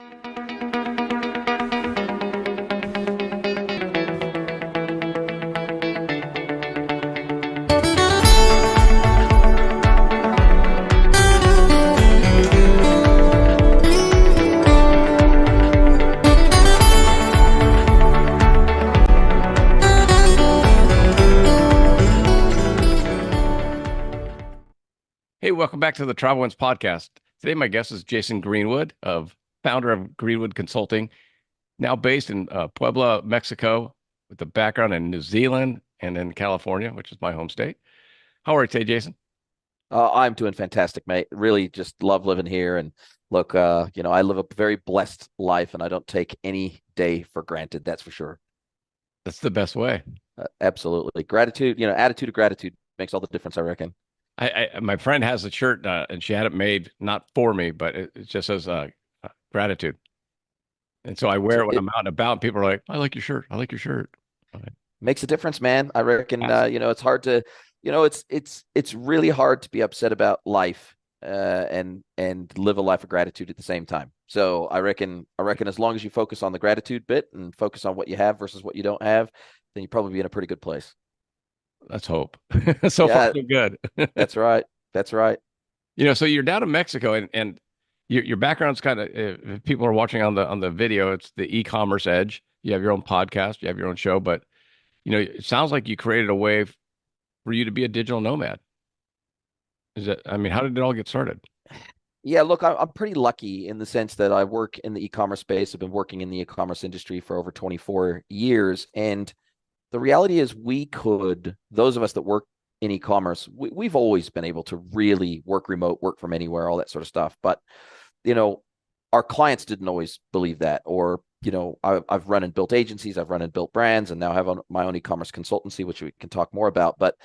Hey, welcome back to the Travel Winds podcast. Today, my guest is Jason Greenwood, founder of Greenwood Consulting, now based in Puebla, Mexico, with a background in New Zealand and in California, which is my home state. How are you today, Jason? I'm doing fantastic, mate. Really just love living here. And look, I live a very blessed life and I don't take any day for granted. That's for sure. That's the best way. Absolutely. Gratitude, attitude of gratitude makes all the difference, I reckon. My friend has a shirt, and she had it made not for me, but it just says gratitude. And so I wear it when I'm out and about, and people are like, "I like your shirt. I like your shirt." Makes a difference, man. I reckon, Yes. it's hard to, it's really hard to be upset about life, and live a life of gratitude at the same time. So I reckon as long as you focus on the gratitude bit and focus on what you have versus what you don't have, then you probably be in a pretty good place. Let's hope. So far, Yeah, so good. that's right. That's right. So you're down in Mexico, and your background's kind of, if people are watching on the video, it's the e-commerce edge. You have your own podcast, you have your own show, but it sounds like you created a way for you to be a digital nomad. How did it all get started? Yeah, look, I'm pretty lucky in the sense that I work in the e-commerce space. I've been working in the e-commerce industry for over 24 years. And the reality is those of us that work in e-commerce, we've always been able to really work remote, work from anywhere, all that sort of stuff. But, you know, our clients didn't always believe that. Or, I've run and built agencies, I've run and built brands, and now have my own e-commerce consultancy, which we can talk more about. But,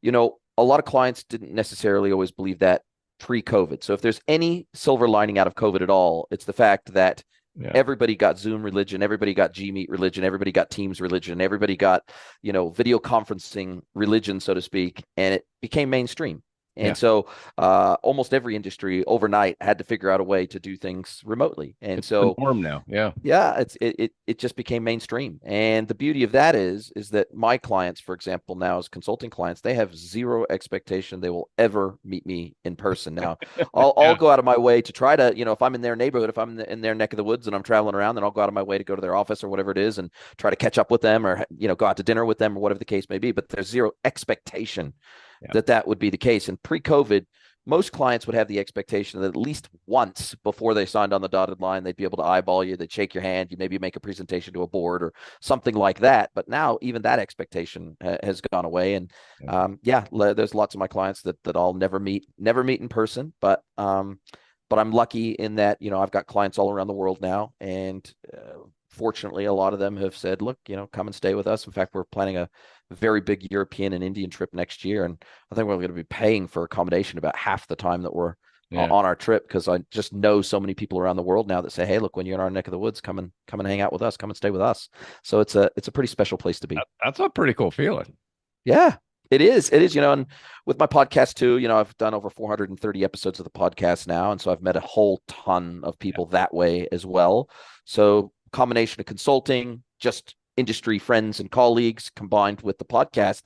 a lot of clients didn't necessarily always believe that pre-COVID. So if there's any silver lining out of COVID at all, it's the fact that Yeah. everybody got Zoom religion, everybody got Gmeet religion, everybody got Teams religion, everybody got, video conferencing religion, so to speak, and it became mainstream. Yeah. And so almost every industry overnight had to figure out a way to do things remotely. And It's the so norm now. Yeah. yeah, it just became mainstream. And the beauty of that is that my clients, for example, now as consulting clients, they have zero expectation they will ever meet me in person. Now, I'll Yeah. I'll go out of my way to try to, if I'm in their neighborhood, if I'm in their neck of the woods and I'm traveling around, then I'll go out of my way to go to their office or whatever it is and try to catch up with them or, go out to dinner with them or whatever the case may be. But there's zero expectation Yeah. that would be the case. And pre-COVID, most clients would have the expectation that at least once before they signed on the dotted line, they'd be able to eyeball you, they'd shake your hand, you maybe make a presentation to a board or something like that. But now even that expectation has gone away. And there's lots of my clients that I'll never meet in person. But I'm lucky in that, I've got clients all around the world now. And fortunately, a lot of them have said, look, come and stay with us. In fact, we're planning a very big European and Indian trip next year. And I think we're going to be paying for accommodation about half the time that we're on our trip, because I just know so many people around the world now that say, hey, look, when you're in our neck of the woods, come and hang out with us, come and stay with us. So it's a pretty special place to be. That's a pretty cool feeling. Yeah, it is. It is, and with my podcast too, I've done over 430 episodes of the podcast now. And so I've met a whole ton of people that way as well. So combination of consulting, just industry friends and colleagues combined with the podcast,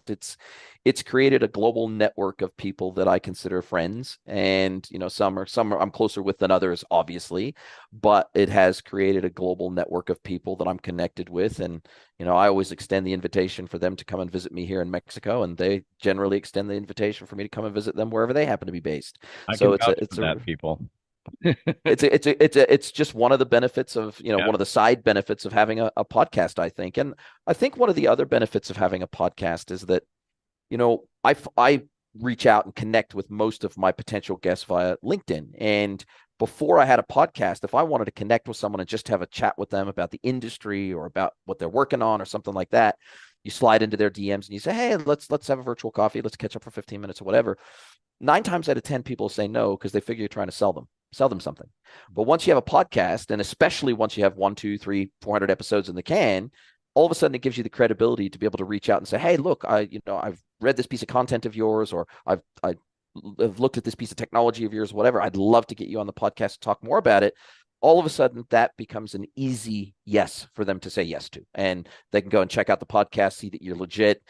it's created a global network of people that I consider friends. And some are I'm closer with than others, obviously, but it has created a global network of people that I'm connected with. And I always extend the invitation for them to come and visit me here in Mexico, and they generally extend the invitation for me to come and visit them wherever they happen to be based. I So can vouch for that, people. it's just one of the benefits of, Yeah. one of the side benefits of having a podcast, I think. And I think one of the other benefits of having a podcast is that, I reach out and connect with most of my potential guests via LinkedIn. And before I had a podcast, if I wanted to connect with someone and just have a chat with them about the industry or about what they're working on or something like that, you slide into their DMs and you say, hey, let's have a virtual coffee. Let's catch up for 15 minutes or whatever. 9 times out of 10 people say no because they figure you're trying to sell them something. But once you have a podcast, and especially once you have 1, 2, 3, 400 episodes in the can, all of a sudden it gives you the credibility to be able to reach out and say, hey, look, I've read this piece of content of yours, or I've looked at this piece of technology of yours, whatever. I'd love to get you on the podcast to talk more about it. all of a sudden that becomes an easy yes for them to say yes to. And they can go and check out the podcast, see that you're legit,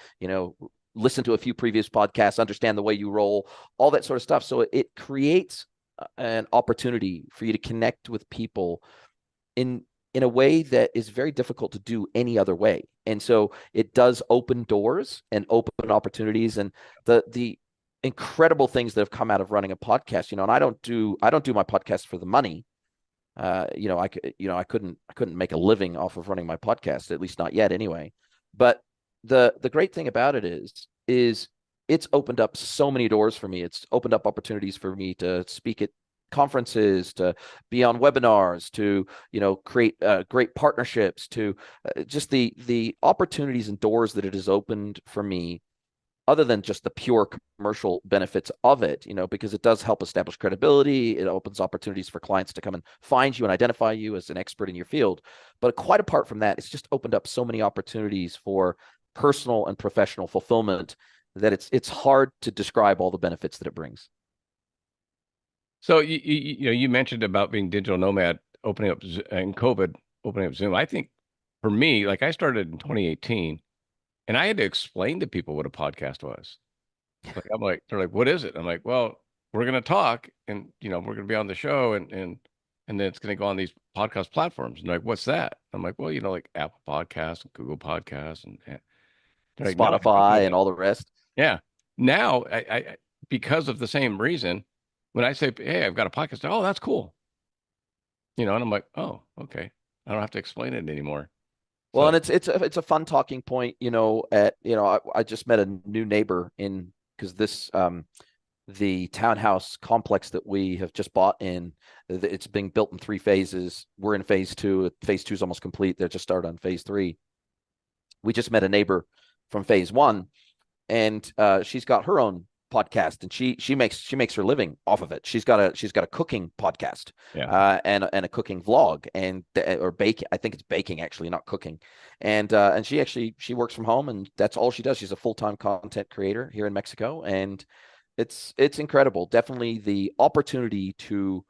listen to a few previous podcasts, understand the way you roll, all that sort of stuff. So it creates an opportunity for you to connect with people in a way that is very difficult to do any other way. And so it does open doors and open opportunities. And the incredible things that have come out of running a podcast, and I don't do my podcast for the money. I couldn't make a living off of running my podcast, at least not yet anyway. But the great thing about it is it's opened up so many doors for me. It's opened up opportunities for me to speak at conferences, to be on webinars, to create great partnerships, to just the opportunities and doors that it has opened for me, other than just the pure commercial benefits of it, because it does help establish credibility. It opens opportunities for clients to come and find you and identify you as an expert in your field. But quite apart from that, it's just opened up so many opportunities for personal and professional fulfillment that it's hard to describe all the benefits that it brings. So you mentioned about being digital nomad, opening up and COVID, opening up Zoom. I think for me, like I started in 2018, and I had to explain to people what a podcast was. They're like, what is it? I'm like, well, we're gonna talk, and we're gonna be on the show, and then it's gonna go on these podcast platforms. And they're like, what's that? I'm like, well, like Apple Podcasts and Google Podcasts, and they're like, no, I don't know Spotify and that. all the rest. Yeah. Now, I because of the same reason, when I say, hey, I've got a podcast, oh, that's cool. And I'm like, oh, okay. I don't have to explain it anymore. Well, So, and it's a fun talking point, I just met a new neighbor because the townhouse complex that we have just bought it's being built in 3 phases. We're in phase 2. Phase 2 is almost complete. They're just started on phase 3. We just met a neighbor from phase 1, and she's got her own podcast, and she makes her living off of it. She's got a cooking podcast, yeah. and a cooking vlog, and or baking. I think it's baking, actually, not cooking. And she works from home, and that's all she does. She's a full-time content creator here in Mexico, and it's incredible. Definitely the opportunity to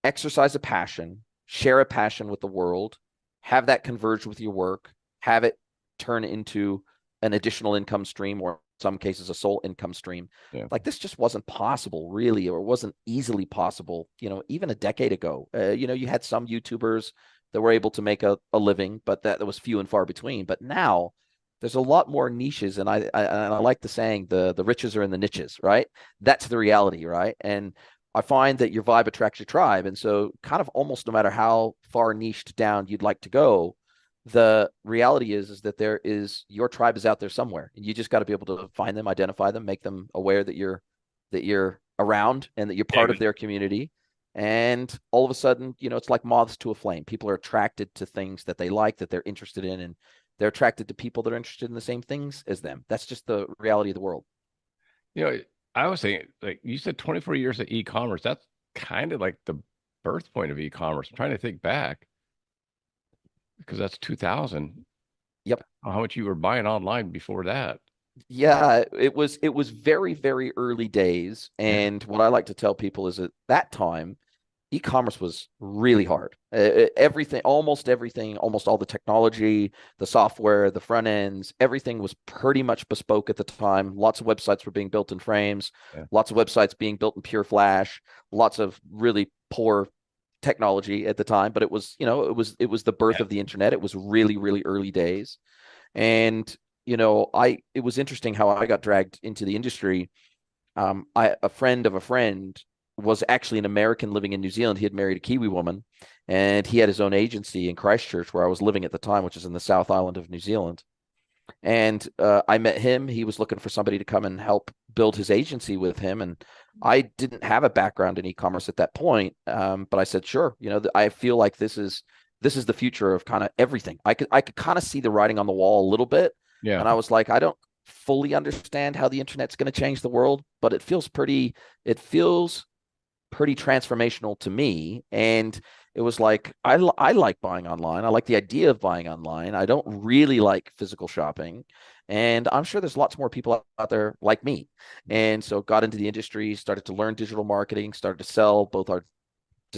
exercise a passion, share a passion with the world, have that converge with your work, have it turn into an additional income stream, or in some cases a sole income stream. Yeah. Like, this just wasn't possible, really, or wasn't easily possible, even a decade ago. You had some YouTubers that were able to make a living, but that was few and far between. But now there's a lot more niches, and I like the saying, the riches are in the niches, right? That's the reality, right? And I find that your vibe attracts your tribe. And so, kind of almost no matter how far niched down you'd like to go, the reality is that your tribe is out there somewhere, and you just got to be able to find them, identify them, make them aware that you're around and that you're part of their community. And all of a sudden, it's like moths to a flame. People are attracted to things that they like, that they're interested in, and they're attracted to people that are interested in the same things as them. That's just the reality of the world. I was saying, like you said, 24 years of e-commerce. That's kind of like the birth point of e-commerce. I'm trying to think back because that's 2000. Yep. How much you were buying online before that? Yeah, it was very, very early days. Yeah. And what I like to tell people is, at that time, e-commerce was really hard. Everything, almost everything, almost all the technology, the software, the front ends, everything was pretty much bespoke at the time. Lots of websites were being built in frames, Yeah. lots of websites being built in pure Flash, lots of really poor technology at the time. But it was the birth of the internet. It was really, really early days. And it was interesting how I got dragged into the industry. A friend of a friend was actually an American living in New Zealand. He had married a Kiwi woman, and he had his own agency in Christchurch, where I was living at the time, which is in the South Island of New Zealand. And I met him. He was looking for somebody to come and help build his agency with him. And I didn't have a background in e-commerce at that point, but I said, sure. I feel like this is the future of kind of everything. I could kind of see the writing on the wall a little bit. Yeah. And I was like, I don't fully understand how the internet's going to change the world, but it feels pretty transformational to me. And it was like, I like buying online. I like the idea of buying online. I don't really like physical shopping. And I'm sure there's lots more people out there like me. And so got into the industry, started to learn digital marketing, started to sell both our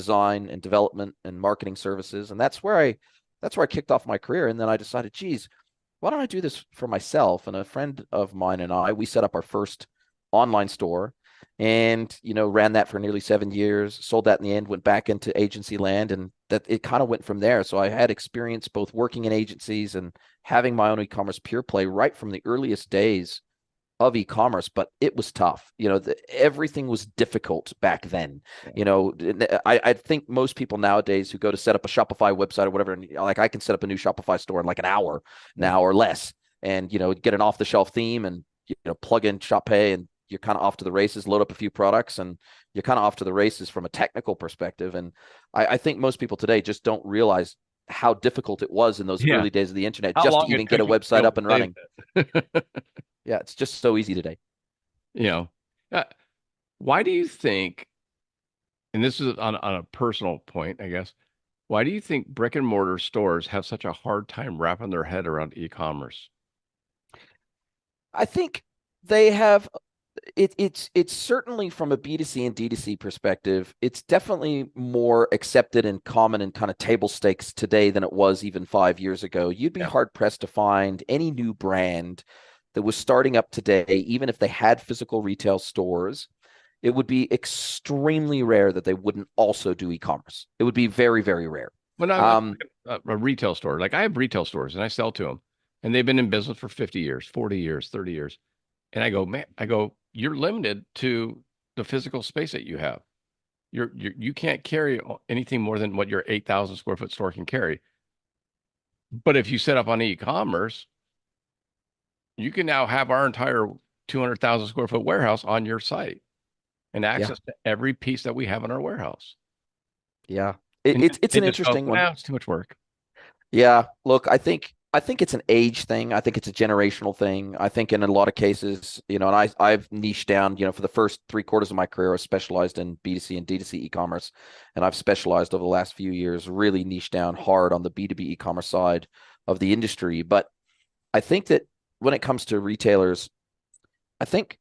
design and development and marketing services. And that's where I kicked off my career. And then I decided, geez, why don't I do this for myself? And a friend of mine and I, we set up our first online store and, ran that for nearly 7 years, sold that in the end, went back into agency land, and that it kind of went from there. So I had experience both working in agencies and having my own e-commerce pure play right from the earliest days of e-commerce, but it was tough. Everything was difficult back then. I think most people nowadays who go to set up a Shopify website or whatever, and like I can set up a new Shopify store in like an hour now or less, and get an off-the-shelf theme and plug in Shop Pay, and you're kind of off to the races. Load up a few products, and you're kind of off to the races from a technical perspective. And I think most people today just don't realize how difficult it was in those Yeah. early days of the internet How just to long it even get took a you to website build up and the running. data. Yeah, it's just so easy today. You know, uh, why do you think, and this is on a personal point, I guess, why do you think brick and mortar stores have such a hard time wrapping their head around e-commerce? I think they have it's certainly from a B2C and D2C perspective, it's definitely more accepted and common and kind of table stakes today than it was even 5 years ago. You'd be Yeah. hard pressed to find any new brand that was starting up today, even if they had physical retail stores. It would be extremely rare that they wouldn't also do e-commerce. It would be very, very rare. When I'm Um, a retail store, like I have retail stores and I sell to them, and they've been in business for 50 years, 40 years, 30 years. And I go, man, you're limited to the physical space that you have. You can't carry anything more than what your 8,000 square foot store can carry. But if you set up on e-commerce, you can now have our entire 200,000 square foot warehouse on your site and yeah, access to every piece that we have in our warehouse. yeah. And It's they an just go, interesting one. well, it's too much work. Yeah, look, I think it's an age thing. I think it's a generational thing. I think in a lot of cases, and I've niched down, for the first 3 quarters of my career, I specialized in B2C and D2C e-commerce, and I've specialized over the last few years, really niched down hard on the B2B e-commerce side of the industry. But I think that when it comes to retailers, I think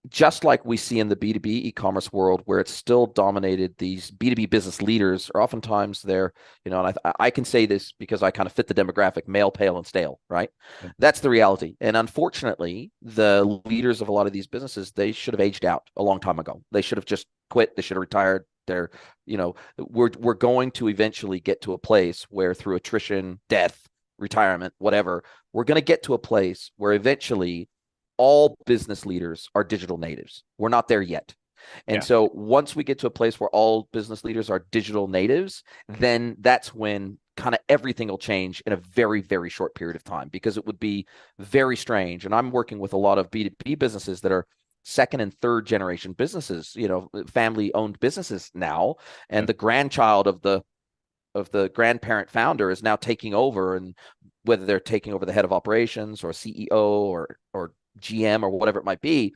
just like we see in the B2B e-commerce world, where it's still dominated, these B2B business leaders are oftentimes they're, and I can say this because I kind of fit the demographic, male, pale, and stale, right? That's the reality. And unfortunately, the leaders of a lot of these businesses, they should have aged out a long time ago. They should have just quit. They should have retired. They're, we're going to eventually get to a place where through attrition, death, retirement, whatever, we're going to get to a place where eventually all business leaders are digital natives. We're not there yet. And Yeah. so once we get to a place where all business leaders are digital natives, then that's when kind of everything will change in a very, very short period of time, because it would be very strange. And I'm working with a lot of B2B businesses that are second and third generation businesses, family owned businesses now. And Yeah. the grandchild of the grandparent founder is now taking over, and whether they're taking over the head of operations or CEO or GM or whatever it might be.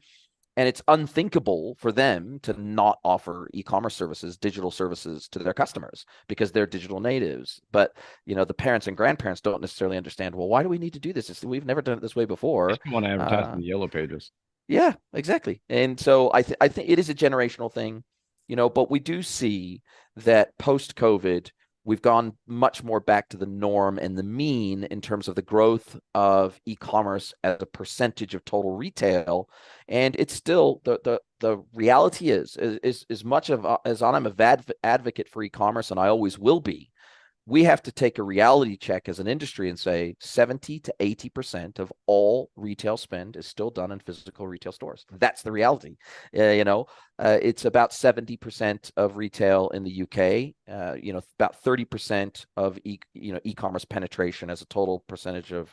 And it's unthinkable for them to not offer e-commerce services, digital services to their customers because they're digital natives. But, the parents and grandparents don't necessarily understand, well, why do we need to do this? We've never done it this way I before. just want to advertise in Uh, the yellow pages. yeah, exactly. And so I think it is a generational thing, but we do see that post-COVID, we've gone much more back to the norm and the mean in terms of the growth of e-commerce as a percentage of total retail. And it's still the reality is as much of as I'm a advocate for e-commerce, and I always will be. We have to take a reality check as an industry and say 70 to 80% of all retail spend is still done in physical retail stores. That's the reality. It's about 70% of retail in the UK, about 30% of e-commerce penetration as a total percentage of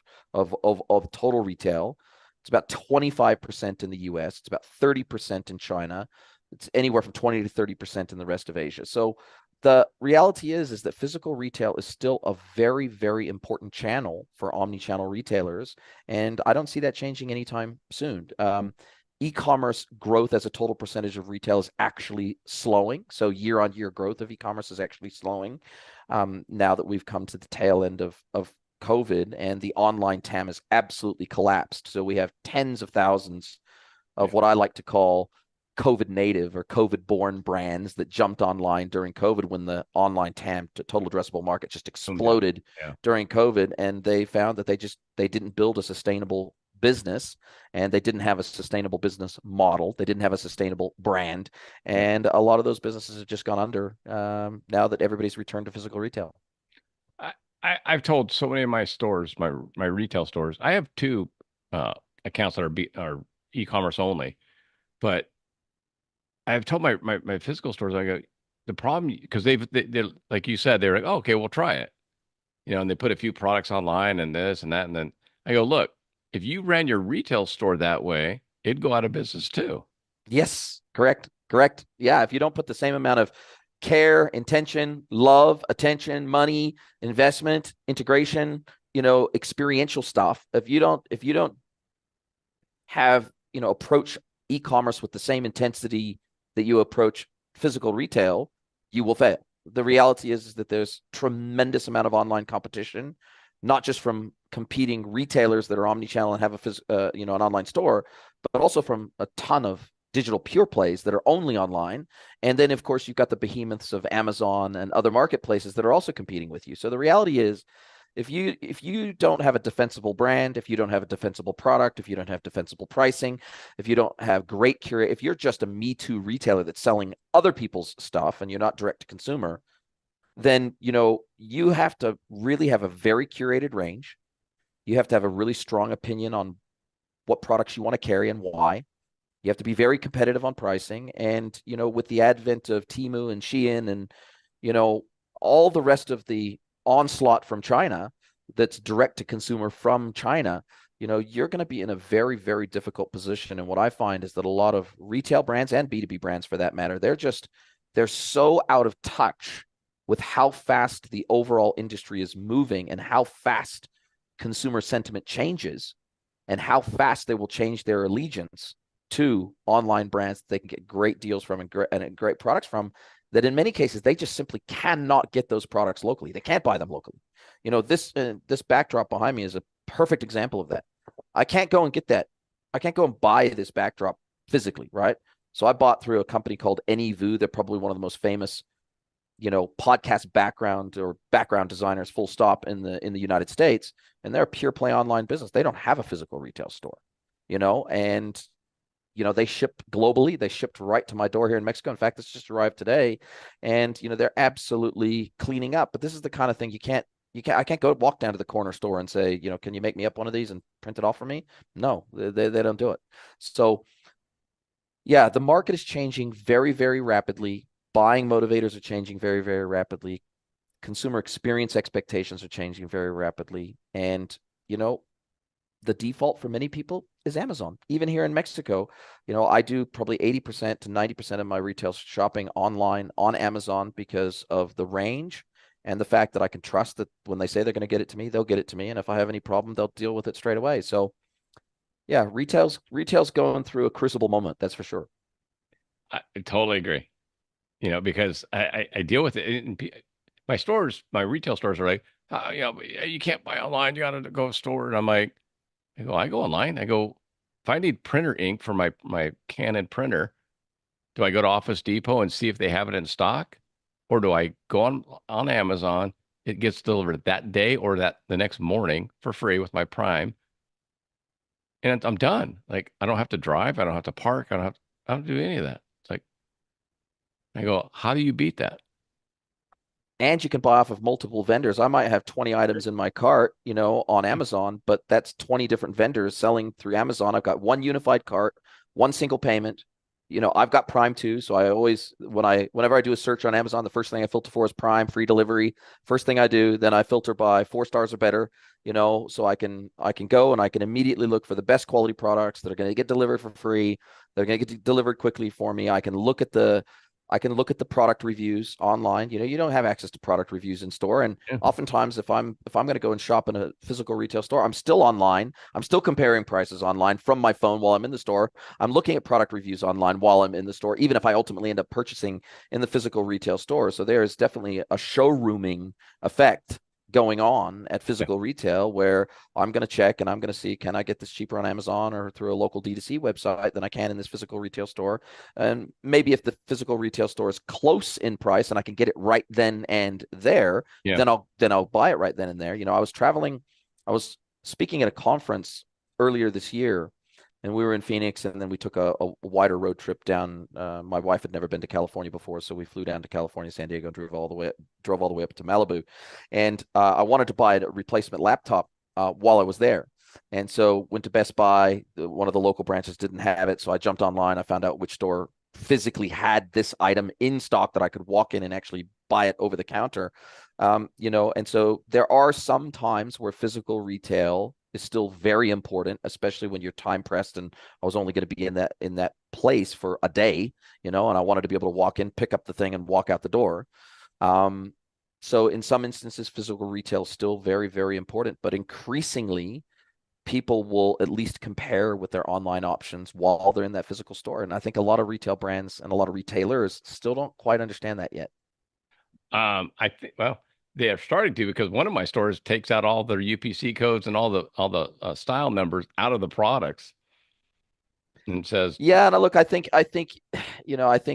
total retail. It's about 25% in the US. It's about 30% in China. It's anywhere from 20 to 30% in the rest of Asia. So the reality is that physical retail is still a very, very important channel for omni-channel retailers, and I don't see that changing anytime soon. E-commerce growth as a total percentage of retail is actually slowing. So year-on-year growth of e-commerce is actually slowing now that we've come to the tail end of COVID, and the online TAM has absolutely collapsed. So we have tens of thousands of what I like to call COVID native or COVID born brands that jumped online during COVID when the online TAM, total addressable market, just Yeah. exploded Yeah. during COVID. And they found that they didn't build a sustainable business, and they didn't have a sustainable business model. They didn't have a sustainable brand. Yeah. And a lot of those businesses have just gone under now that everybody's returned to physical retail. I, I've told so many of my stores, my retail stores, I have two uh, accounts that are e-commerce only, but I've told my physical stores, I go, the problem because they like you said, they're like, oh, okay, we'll try it, and they put a few products online and this and that, and then I go, look, if you ran your retail store that way, it'd go out of business too. Yes, correct. Correct. Yeah. If you don't put the same amount of care, intention, love, attention, money, investment, integration, experiential stuff, if you don't have, approach e-commerce with the same intensity that you approach physical retail, you will fail. The reality is that there's tremendous amount of online competition, not just from competing retailers that are omni-channel and have an online store, but also from a ton of digital pure plays that are only online. And then, of course, you've got the behemoths of Amazon and other marketplaces that are also competing with you. So the reality is, if you don't have a defensible brand, if you don't have a defensible product, if you don't have defensible pricing, if you don't have great curate, if you're just a Me Too retailer that's selling other people's stuff and you're not direct to consumer, then you have to really have a very curated range. You have to have a really strong opinion on what products you want to carry and why. You have to be very competitive on pricing. And, with the advent of Temu and Shein and, all the rest of the onslaught from China that's direct to consumer from China, you're going to be in a very, very difficult position. And what I find is that a lot of retail brands and B2B brands for that matter, they're so out of touch with how fast the overall industry is moving and how fast consumer sentiment changes and how fast they will change their allegiance to online brands that they can get great deals from and great products from, that in many cases they just simply cannot get those products locally. They can't buy them locally. This backdrop behind me is a perfect example of that. I can't go and get that. I can't go and buy this backdrop physically, right? So I bought through a company called Anyvu. They're probably one of the most famous, podcast background designers, full stop, in the United States, and they're a pure play online business. They don't have a physical retail store, and they ship globally. They shipped right to my door here in Mexico. In fact, this just arrived today, and they're absolutely cleaning up. But this is the kind of thing I can't go walk down to the corner store and say, can you make me up one of these and print it off for me? No, they don't do it. So yeah, the market is changing very, very rapidly. Buying motivators are changing very, very rapidly. Consumer experience expectations are changing very rapidly. And, the default for many people is Amazon. Even here in Mexico, I do probably 80% to 90% of my retail shopping online on Amazon because of the range and the fact that I can trust that when they say they're going to get it to me, they'll get it to me. And if I have any problem, they'll deal with it straight away. So yeah, retail's going through a crucible moment. That's for sure. I totally agree. Because I deal with it. And my retail stores are like, you can't buy online. You got to go to a store. And I go online. I go, if I need printer ink for my Canon printer, do I go to Office Depot and see if they have it in stock? Or do I go on Amazon? It gets delivered that day or the next morning for free with my Prime. And I'm done. Like, I don't have to drive. I don't have to park. I don't do any of that. It's like, I go, how do you beat that? And you can buy off of multiple vendors. I might have 20 items in my cart, on Amazon, but that's 20 different vendors selling through Amazon. I've got one unified cart, one single payment. I've got Prime too. So I always, whenever I do a search on Amazon, the first thing I filter for is Prime, free delivery. First thing I do, then I filter by 4 stars or better, so I can go and I can immediately look for the best quality products that are going to get delivered for free. They're going to get delivered quickly for me. I can look at the product reviews online. You don't have access to product reviews in store. And Yeah. oftentimes if I'm going to go and shop in a physical retail store, I'm still online. I'm still comparing prices online from my phone while I'm in the store. I'm looking at product reviews online while I'm in the store, even if I ultimately end up purchasing in the physical retail store. So there is definitely a showrooming effect going on at physical retail where I'm going to check and I'm going to see, can I get this cheaper on Amazon or through a local D2C website than I can in this physical retail store? And maybe if the physical retail store is close in price and I can get it right then and there, Yeah. then I'll buy it right then and there. I was speaking at a conference earlier this year, and we were in Phoenix, and then we took a wider road trip down. My wife had never been to California before, so we flew down to California, San Diego, and drove all the way up to Malibu. And I wanted to buy a replacement laptop while I was there, and so went to Best Buy. One of the local branches didn't have it, so I jumped online. I found out which store physically had this item in stock that I could walk in and actually buy it over the counter. And so there are some times where physical retail is still very important, especially when you're time pressed. And I was only going to be in that place for a day, and I wanted to be able to walk in, pick up the thing, and walk out the door. So in some instances, physical retail is still very, very important, but increasingly, people will at least compare with their online options while they're in that physical store. And I think a lot of retail brands and a lot of retailers still don't quite understand that yet. I think, well, they have started to, because one of my stores takes out all their UPC codes and all the style numbers out of the products and says, Yeah, and look, I think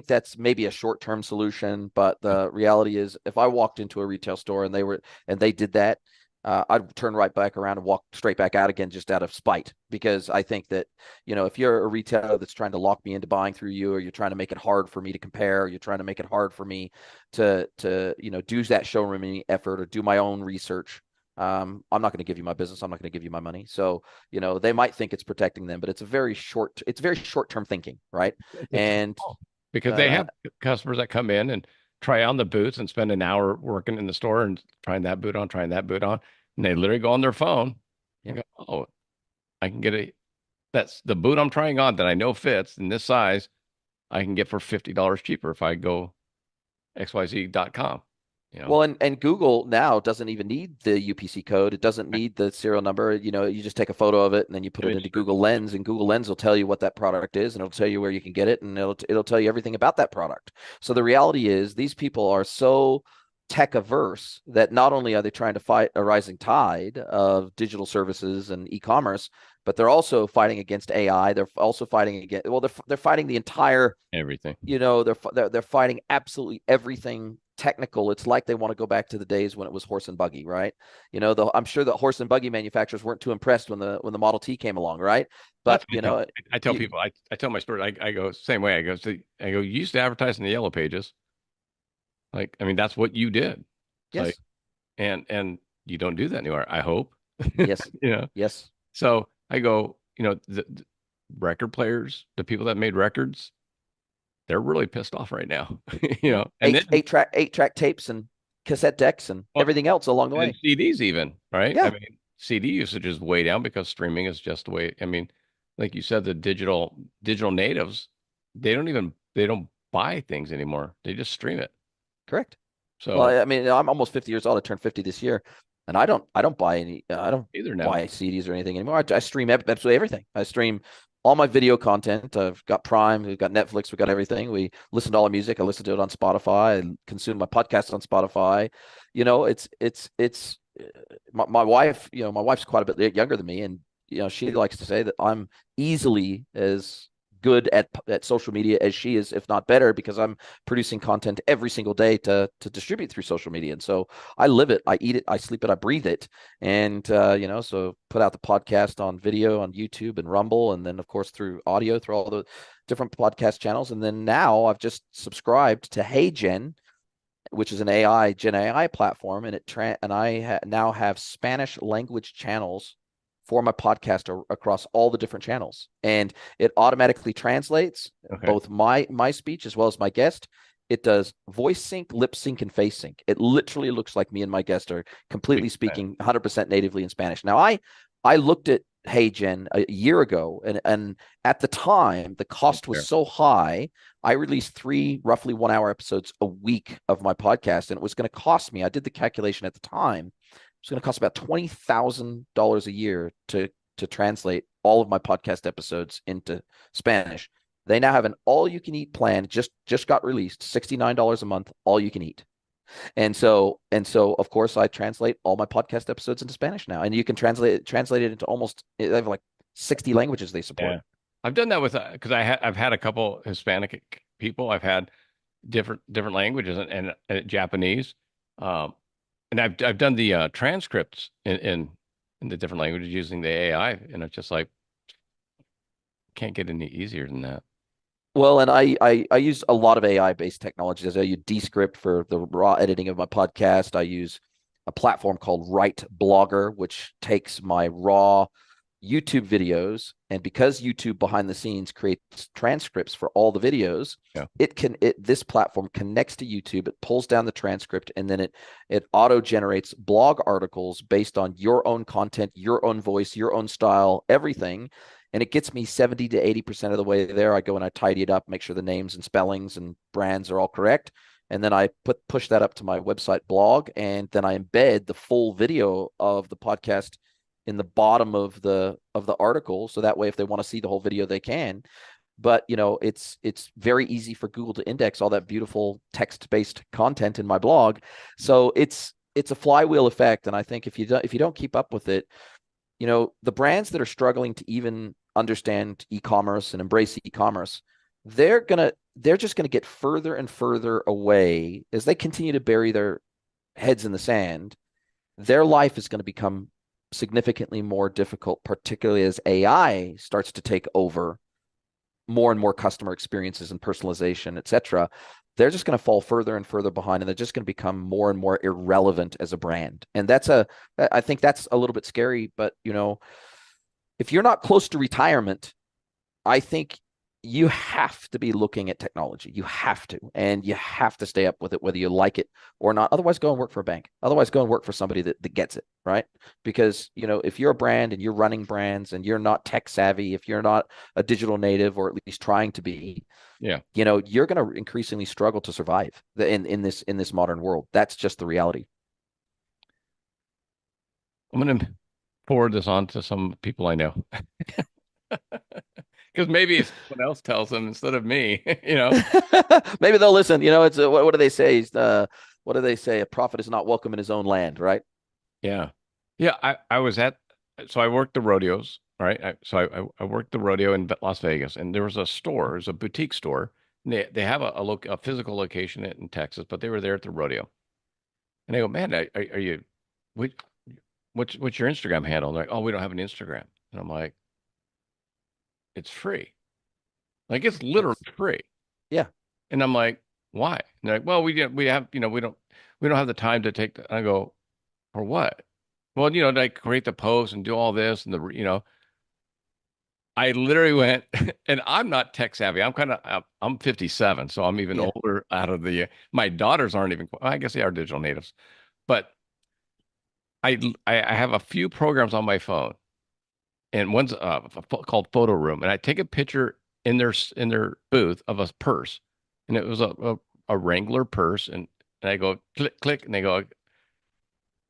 that's maybe a short-term solution, but the reality is, if I walked into a retail store and they did that, I'd turn right back around and walk straight back out again, just out of spite, because I think that, if you're a retailer that's trying to lock me into buying through you, or you're trying to make it hard for me to compare, or you're trying to make it hard for me to do that showrooming effort or do my own research. I'm not going to give you my business. I'm not going to give you my money. So, they might think it's protecting them, but it's very short-term thinking, right? it's And wrong. Because they uh, have customers that come in and try on the boots and spend an hour working in the store and trying that boot on, and they literally go on their phone yeah, and go, "Oh, I can get that's the boot I'm trying on that I know fits in this size. I can get for $50 cheaper if I go xyz.com." You know, well, and Google now doesn't even need the UPC code. It doesn't need the serial number. You just take a photo of it and then you put it image into search. Google Lens, and Google Lens will tell you what that product is, and it'll tell you where you can get it, and it'll tell you everything about that product. So the reality is, these people are so tech averse that not only are they trying to fight a rising tide of digital services and e-commerce, but they're also fighting against AI. They're also fighting against, well, they're fighting the entire, Everything. they're fighting absolutely everything technical. It's like they want to go back to the days when it was horse and buggy, right? I'm sure the horse and buggy manufacturers weren't too impressed when the Model T came along, right? That's But what I tell people. I tell my story. I go same way. I go, you used to advertise in the yellow pages. Like, I mean, that's what you did. It's like, yes, and you don't do that anymore, I hope. yes, You know. yes. So I go, the record players, the people that made records, they're really pissed off right now. Yeah, And then eight track tapes and cassette decks and well, everything else along the and then way. CDs even, right? I Yeah, mean, CD usage is way down because streaming is just the way. I mean, like you said, the digital natives, they don't buy things anymore. They just stream it. correct. So Well, I mean, I'm almost 50 years old. I turned 50 this year, and I don't buy any. I don't either now. buy CDs or anything anymore. I stream absolutely everything. I stream all my video content. I've got Prime, we've got Netflix, we've got everything. We listen to all our music. I listen to it on Spotify and consume my podcast on Spotify. It's my wife. My wife's quite a bit younger than me, and she likes to say that I'm easily as good at social media as she is, if not better, because I'm producing content every single day to distribute through social media. And so I live it, I eat it, I sleep it, I breathe it. And so put out the podcast on video on YouTube and Rumble, and then of course through audio through all the different podcast channels. And then now I've just subscribed to HeyGen, which is an Gen AI platform, and I now have Spanish language channels for my podcast across all the different channels, and it automatically translates Okay. both my speech as well as my guest. It does voice sync, lip sync, and face sync. It literally looks like me and my guest are completely speaking 100% natively in Spanish. Now, I looked at HeyGen a year ago, and at the time the cost was so high. I released 3 roughly 1 hour episodes a week of my podcast, and it was going to cost me, I did the calculation at the time, it's going to cost about $20,000 a year to translate all of my podcast episodes into Spanish. They now have an all-you-can-eat plan. Just got released, $69 a month, all you can eat. And so of course I translate all my podcast episodes into Spanish now, and you can translate it into almost, they have like 60 languages they support. Yeah. I've done that with because I've had a couple Hispanic people. I've had different languages and Japanese. Um, and I've done the transcripts in the different languages using the AI, and it's just like can't get any easier than that. Well, and I use a lot of AI based technologies. I use Descript for the raw editing of my podcast. I use a platform called Write Blogger, which takes my raw YouTube videos, and because YouTube behind the scenes creates transcripts for all the videos, Yeah. this platform connects to YouTube, it pulls down the transcript, and then it auto generates blog articles based on your own content, your own voice, your own style, everything. And it gets me 70 to 80% of the way there. I go and I tidy it up, make sure the names and spellings and brands are all correct. And then I push that up to my website blog, and then I embed the full video of the podcast in the bottom of the article, so that way if they want to see the whole video they can. But it's very easy for Google to index all that beautiful text-based content in my blog. So it's a flywheel effect, and I think if you don't keep up with it, the brands that are struggling to even understand e-commerce and embrace e-commerce, they're just gonna get further and further away as they continue to bury their heads in the sand. Their life is going to become significantly more difficult, particularly as AI starts to take over more and more customer experiences and personalization, et cetera. They're just going to fall further and further behind, and they're just going to become more and more irrelevant as a brand. And I think that's a little bit scary, but if you're not close to retirement, I think you have to be looking at technology. You have to, and you have to stay up with it, whether you like it or not. Otherwise, go and work for a bank. Otherwise, go and work for somebody that gets it, right? Because, if you're a brand and you're running brands and you're not tech savvy, if you're not a digital native, or at least trying to be, Yeah. you're going to increasingly struggle to survive in this modern world. That's just the reality. I'm going to forward this on to some people I know because maybe if someone else tells them instead of me, Maybe they'll listen. It's what do they say? What do they say? A prophet is not welcome in his own land, right? Yeah. Yeah. I was so I worked the rodeos, right? I worked the rodeo in Las Vegas, and there was a store, there's a boutique store. And they have a physical location in Texas, but they were there at the rodeo. And they go, man, are you, what, what's your Instagram handle? And they're like, oh, we don't have an Instagram. And I'm like, it's free. Like it's literally That's free. yeah. And I'm like, why? And they're like, well, we have, we don't have the time to take the, I go, for what? Well, like create the post and do all this and I literally went, and I'm not tech savvy. I'm 57, so I'm even Yeah. older out of my daughters aren't even, well, I guess they are digital natives, but I have a few programs on my phone, and one's called Photo Room, and I take a picture in their booth of a purse, and it was a Wrangler purse, and I go click click, and they go,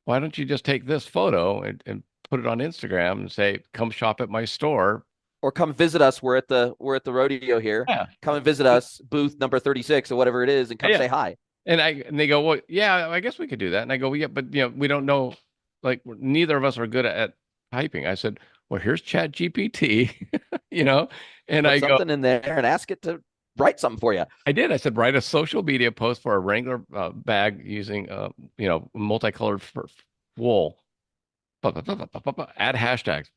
why don't you just take this photo and put it on Instagram and say, come shop at my store? Or come visit us. We're at the rodeo here. Yeah. Come and visit us, booth number 36 or whatever it is, and come Yeah. say hi. And they go, well, yeah, I guess we could do that. And I go, well, yeah, but we don't know, like neither of us are good at typing. I said, well, here's Chat GPT, you know, and Put I go, something in there and ask it to write something for you. I did. I said, write a social media post for a Wrangler bag using, multicolored wool. Add hashtags.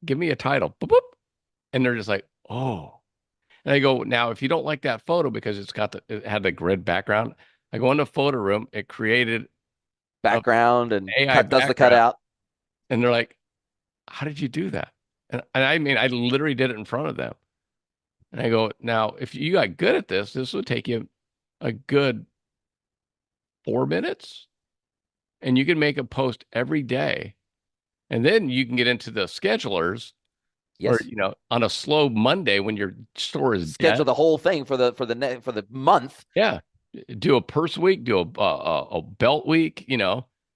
Give me a title. And they're just like, oh. And I go, now, if you don't like that photo because it had the grid background, I go into photo room. It created a Background and AI cut does the background, cutout. and they're like, how did you do that? And I mean, I literally did it in front of them. And I go, now, if you got good at this would take you a good 4 minutes, and you can make a post every day. And then you can get into the schedulers, or, Yes. on a slow Monday when your store is Schedule dead. the whole thing for the month. Yeah. Do a purse week, do a belt week,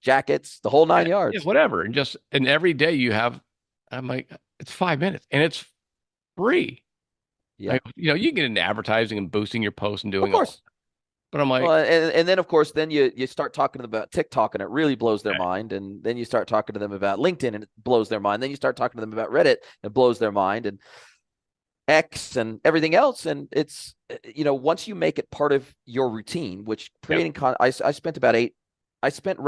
Jackets, the whole nine yeah, yards. whatever. And every day I'm like, it's 5 minutes and it's free. Yeah. Like, you get into advertising and boosting your posts and Of doing all. course. But I'm like, Well, and then of course, then you start talking to them about TikTok and it really blows their mind. And then you start talking to them about LinkedIn and it blows their mind. Then you start talking to them about Reddit and it blows their mind, and X and everything else. And it's, once you make it part of your routine, which yeah, creating I spent about I spent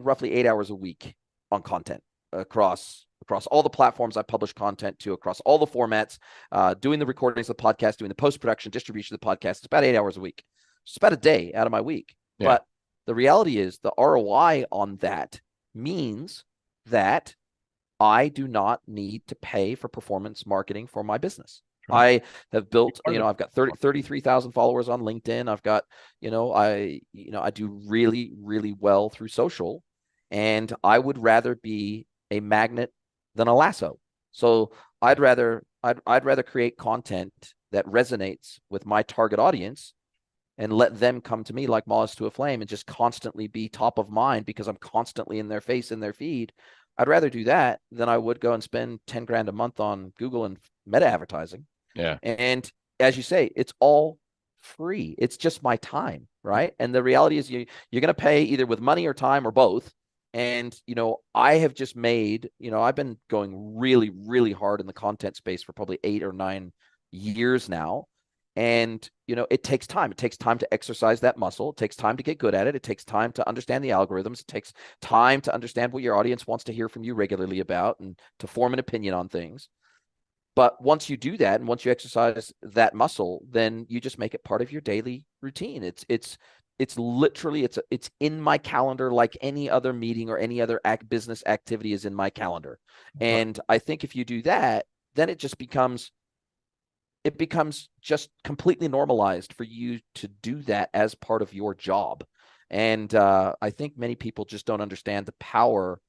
roughly 8 hours a week on content across all the platforms I publish content to, across all the formats, doing the recordings of the podcast, doing the post-production, distribution of the podcast. It's about 8 hours a week. It's about a day out of my week. yeah, But the reality is the ROI on that means that I do not need to pay for performance marketing for my business. right. I have built, Part of I've got 33,000 followers on LinkedIn. I've got, I do really, really well through social, and I would rather be a magnet than a lasso. So I'd rather create content that resonates with my target audience and let them come to me like moths to a flame and just constantly be top of mind because I'm constantly in their face, in their feed. I'd rather do that than I would go and spend 10 grand a month on Google and meta advertising. yeah, And as you say, it's all free. It's just my time, right? And the reality is you're going to pay either with money or time or both. And, I have just made, I've been going really, really hard in the content space for probably 8 or 9 years now. And, it takes time. It takes time to exercise that muscle. It takes time to get good at it. It takes time to understand the algorithms. It takes time to understand what your audience wants to hear from you regularly about and to form an opinion on things. But once you do that and once you exercise that muscle, then you just make it part of your daily routine. It's literally it's in my calendar like any other meeting or any other business activity is in my calendar. right. And I think if you do that, then it becomes just completely normalized for you to do that as part of your job. And I think many people just don't understand the power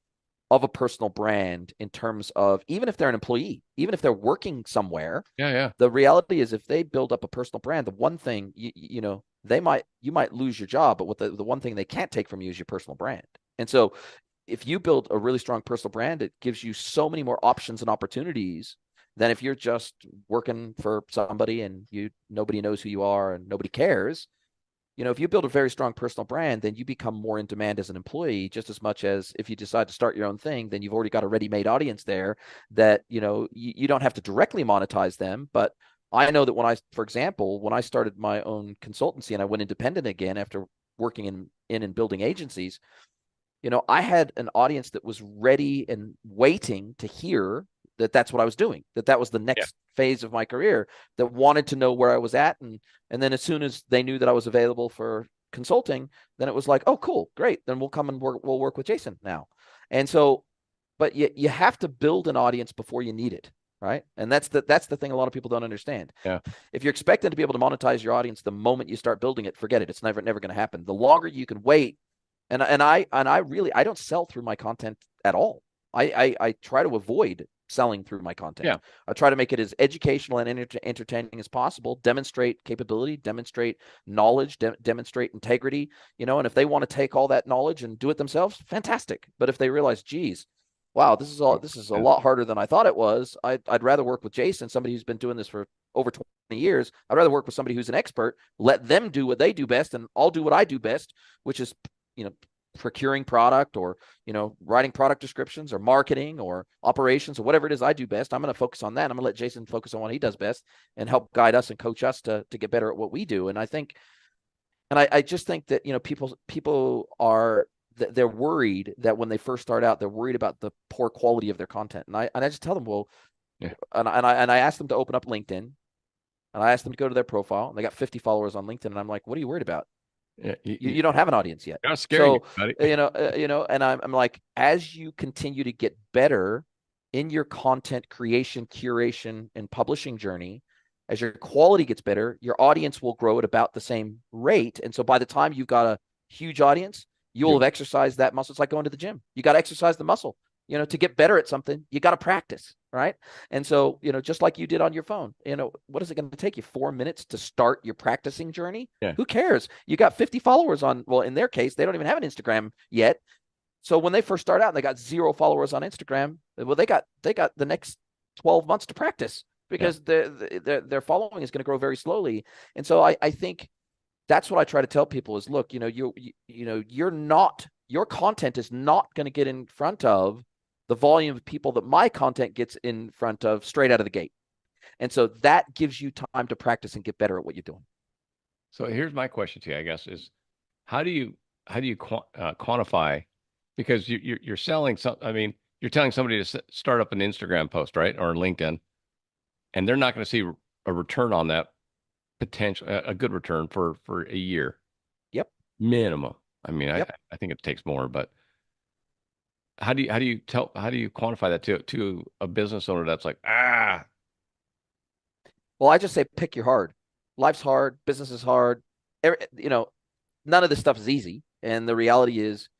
of a personal brand in terms of, even if they're an employee, even if they're working somewhere, Yeah, yeah, the reality is if they build up a personal brand, the one thing you might lose your job, but what the one thing they can't take from you is your personal brand. And so if you build a really strong personal brand, it gives you so many more options and opportunities than if you're just working for somebody and nobody knows who you are and nobody cares. If you build a very strong personal brand, then you become more in demand as an employee, just as much as if you decide to start your own thing, then you've already got a ready-made audience there that, you don't have to directly monetize them. But I know that for example, when I started my own consultancy and I went independent again after working in and building agencies, I had an audience that was ready and waiting to hear that that's what I was doing, that was the yeah, next phase of my career, that wanted to know where I was at. And then as soon as they knew that I was available for consulting, then it was like, oh, cool, great. Then we'll come and we'll work with Jason now. And so, but you have to build an audience before you need it. Right. And that's the thing a lot of people don't understand. yeah. If you're expecting to be able to monetize your audience the moment you start building it, forget it. It's never going to happen. The longer you can wait, and I really, I don't sell through my content at all. I try to avoid selling through my content. Yeah. I try to make it as educational and entertaining as possible, demonstrate capability, demonstrate knowledge, demonstrate integrity, and if they want to take all that knowledge and do it themselves, fantastic. But if they realize, geez, wow, this is a Yeah. lot harder than I thought it was, I'd rather work with Jason, somebody who's been doing this for over 20 years. I'd rather work with somebody who's an expert, let them do what they do best, and I'll do what I do best, which is, procuring product or, writing product descriptions or marketing or operations or whatever it is I do best. I'm going to focus on that. I'm going to let Jason focus on what he does best and help guide us and coach us to get better at what we do. And I just think that, people are, they're worried that when they first start out, they're worried about the poor quality of their content. And I just tell them, well, Yeah. and I asked them to open up LinkedIn, and I asked them to go to their profile, and they got 50 followers on LinkedIn. And I'm like, what are you worried about? Yeah. You don't have an audience yet. You're not scaring So, anybody. and I'm like, as you continue to get better in your content creation, curation, and publishing journey, as your quality gets better, your audience will grow at about the same rate. And so by the time you've got a huge audience, you'll Yep. have exercised that muscle. It's like going to the gym. You got to exercise the muscle. To get better at something, you got to practice, right? And so, just like you did on your phone, what is it going to take you 4 minutes to start your practicing journey? Yeah. Who cares? You got 50 followers well, in their case, they don't even have an Instagram yet. So when they first start out and they got 0 followers on Instagram, well, they got the next 12 months to practice Yeah. because their following is going to grow very slowly. And so I think That's what I try to tell people is, look, you're not, your content is not going to get in front of the volume of people that my content gets in front of straight out of the gate. And so that gives you time to practice and get better at what you're doing. So here's my question to you, I guess, is how do you quantify? Because you're selling some. I mean, you're telling somebody to start up an Instagram post, right, or LinkedIn, and they're not going to see a return on that potential, a good return for a year Yep. minimum. I mean, Yep. I think it takes more, but how do you quantify that to a business owner that's like, Well, I just say pick your hard. Life's hard. Business is hard. None of this stuff is easy. And the reality is,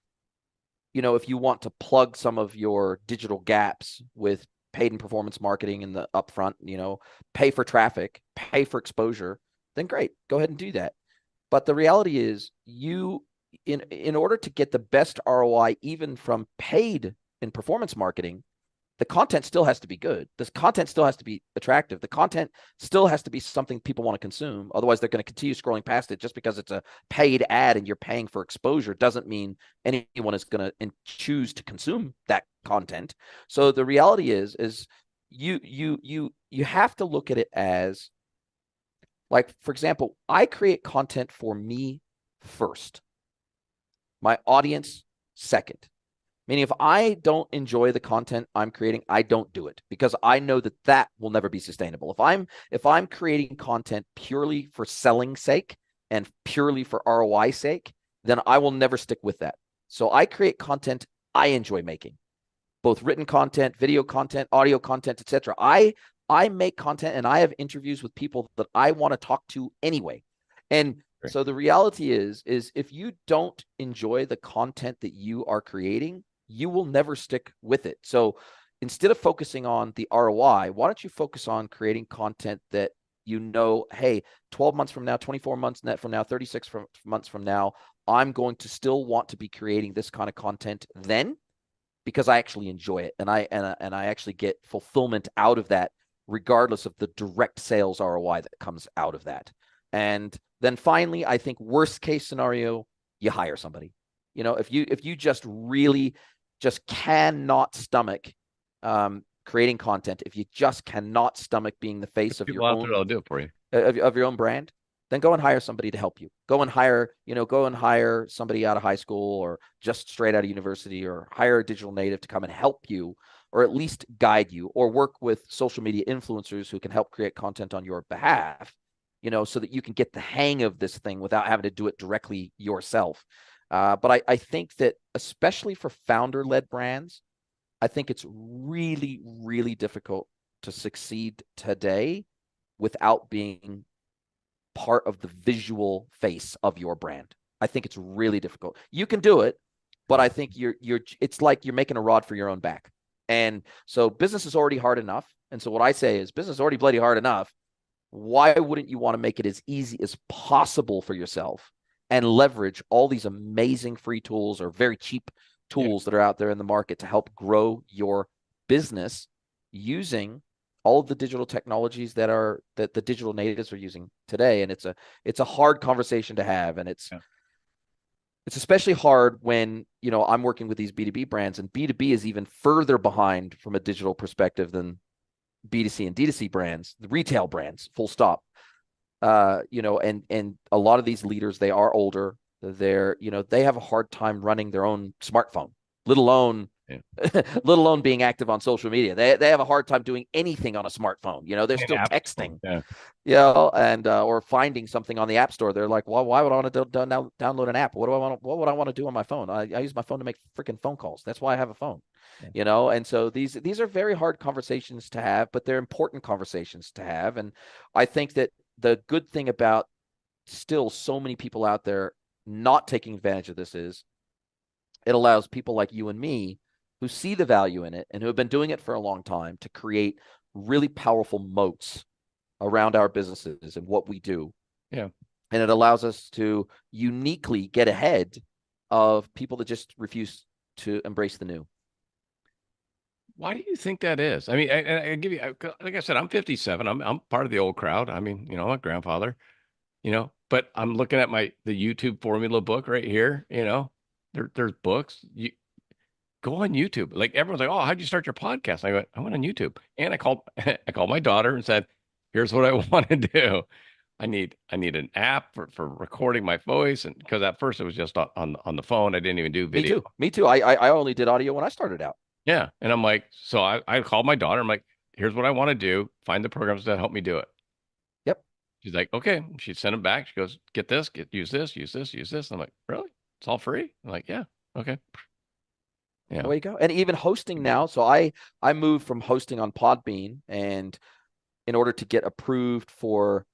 if you want to plug some of your digital gaps with paid and performance marketing in the upfront, pay for traffic, pay for exposure, then great, go ahead and do that. But the reality is, in order to get the best ROI, even from paid in performance marketing, the content still has to be good. This content still has to be attractive. The content still has to be something people want to consume. Otherwise, they're going to continue scrolling past it. Just because it's a paid ad and you're paying for exposure doesn't mean anyone is going to choose to consume that content. So the reality is you have to look at it as, like, for example, I create content for me first, my audience second. Meaning, if I don't enjoy the content I'm creating, I don't do it, because I know that will never be sustainable. If I'm creating content purely for selling sake and purely for ROI sake, then I will never stick with that. So I create content I enjoy making, both written content, video content, audio content, etc. I make content and I have interviews with people that I want to talk to anyway. And so the reality is if you don't enjoy the content that you are creating, you will never stick with it. So instead of focusing on the ROI, why don't you focus on creating content that, hey, 12 months from now, 24 months from now, 36 months from now, I'm going to still want to be creating this kind of content then, because I actually enjoy it and I actually get fulfillment out of that, regardless of the direct sales ROI that comes out of that. And then finally, I think worst case scenario, you hire somebody. If you just really just cannot stomach creating content, if you just cannot stomach being the face of your people out there own that'll do it for you? of your own brand, then go and hire somebody to help you. Go and hire somebody out of high school or just straight out of university, or hire a digital native to come and help you, or at least guide you, or work with social media influencers who can help create content on your behalf, so that you can get the hang of this thing without having to do it directly yourself. But I think that, especially for founder-led brands, I think it's really, really difficult to succeed today without being part of the visual face of your brand. I think it's really difficult. You can do it, but I think it's like you're making a rod for your own back. And so business is already hard enough. And so what I say is, business is already bloody hard enough. Why wouldn't you want to make it as easy as possible for yourself and leverage all these amazing free tools or very cheap Yeah. tools that are out there in the market to help grow your business, using all of the digital technologies that the digital natives are using today? And it's a hard conversation to have, and it's Yeah. it's especially hard when I'm working with these B2B brands, and B2B is even further behind from a digital perspective than B2C and D2C brands, the retail brands, full stop. And a lot of these leaders, they are older. They have a hard time running their own smartphone, let alone Yeah. let alone being active on social media. They have a hard time doing anything on a smartphone. They're An still app store. texting, Yeah. and or finding something on the app store. They're like, well, why would I want to download an app? What would I want to do on my phone? I use my phone to make freaking phone calls. That's why I have a phone. Yeah. And so these are very hard conversations to have, but they're important conversations to have. And I think that the good thing about still so many people out there not taking advantage of this is, it allows people like you and me, who see the value in it and who have been doing it for a long time, to create really powerful moats around our businesses and what we do. Yeah. And it allows us to uniquely get ahead of people that just refuse to embrace the new. Why do you think that is? I mean, I give you, like I said, I'm 57. I'm part of the old crowd. I mean, I'm a grandfather. But I'm looking at the YouTube formula book right here, there's books. You go on YouTube. Like everyone's like, "Oh, how'd you start your podcast?" I went on YouTube and I called I called my daughter and said, "Here's what I want to do. I need an app for recording my voice." And because at first it was just on the phone. I didn't even do Me video. too. Me too. I only did audio when I started out. Yeah. And I'm like, so I called my daughter. I'm like, "Here's what I want to do. Find the programs that help me do it." Yep. She's like, "Okay." She sent them back. She goes, "Get this, use this, use this, use this." I'm like, "Really? It's all free?" I'm like, "Yeah. Okay." Yeah. Away you go. And even hosting now. So I moved from hosting on Podbean, and in order to get approved for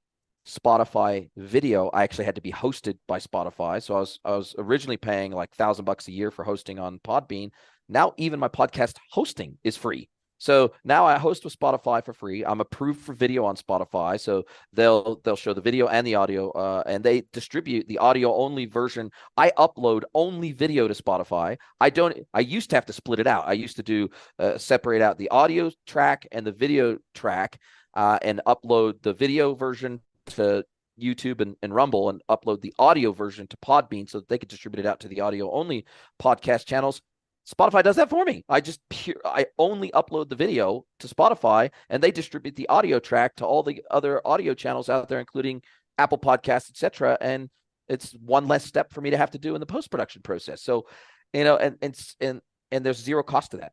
Spotify video, I actually had to be hosted by Spotify. So I was originally paying like $1,000 a year for hosting on Podbean. Now even my podcast hosting is free. So now I host with Spotify for free. I'm approved for video on Spotify, so they'll show the video and the audio, and they distribute the audio only version. I upload only video to Spotify. I don't. I used to have to split it out. I used to do separate out the audio track and the video track, and upload the video version to YouTube and Rumble, and upload the audio version to Podbean so that they could distribute it out to the audio only podcast channels. Spotify does that for me. I only upload the video to Spotify, and they distribute the audio track to all the other audio channels out there, including Apple Podcasts, etc. And it's one less step for me to have to do in the post-production process. So, and there's zero cost to that.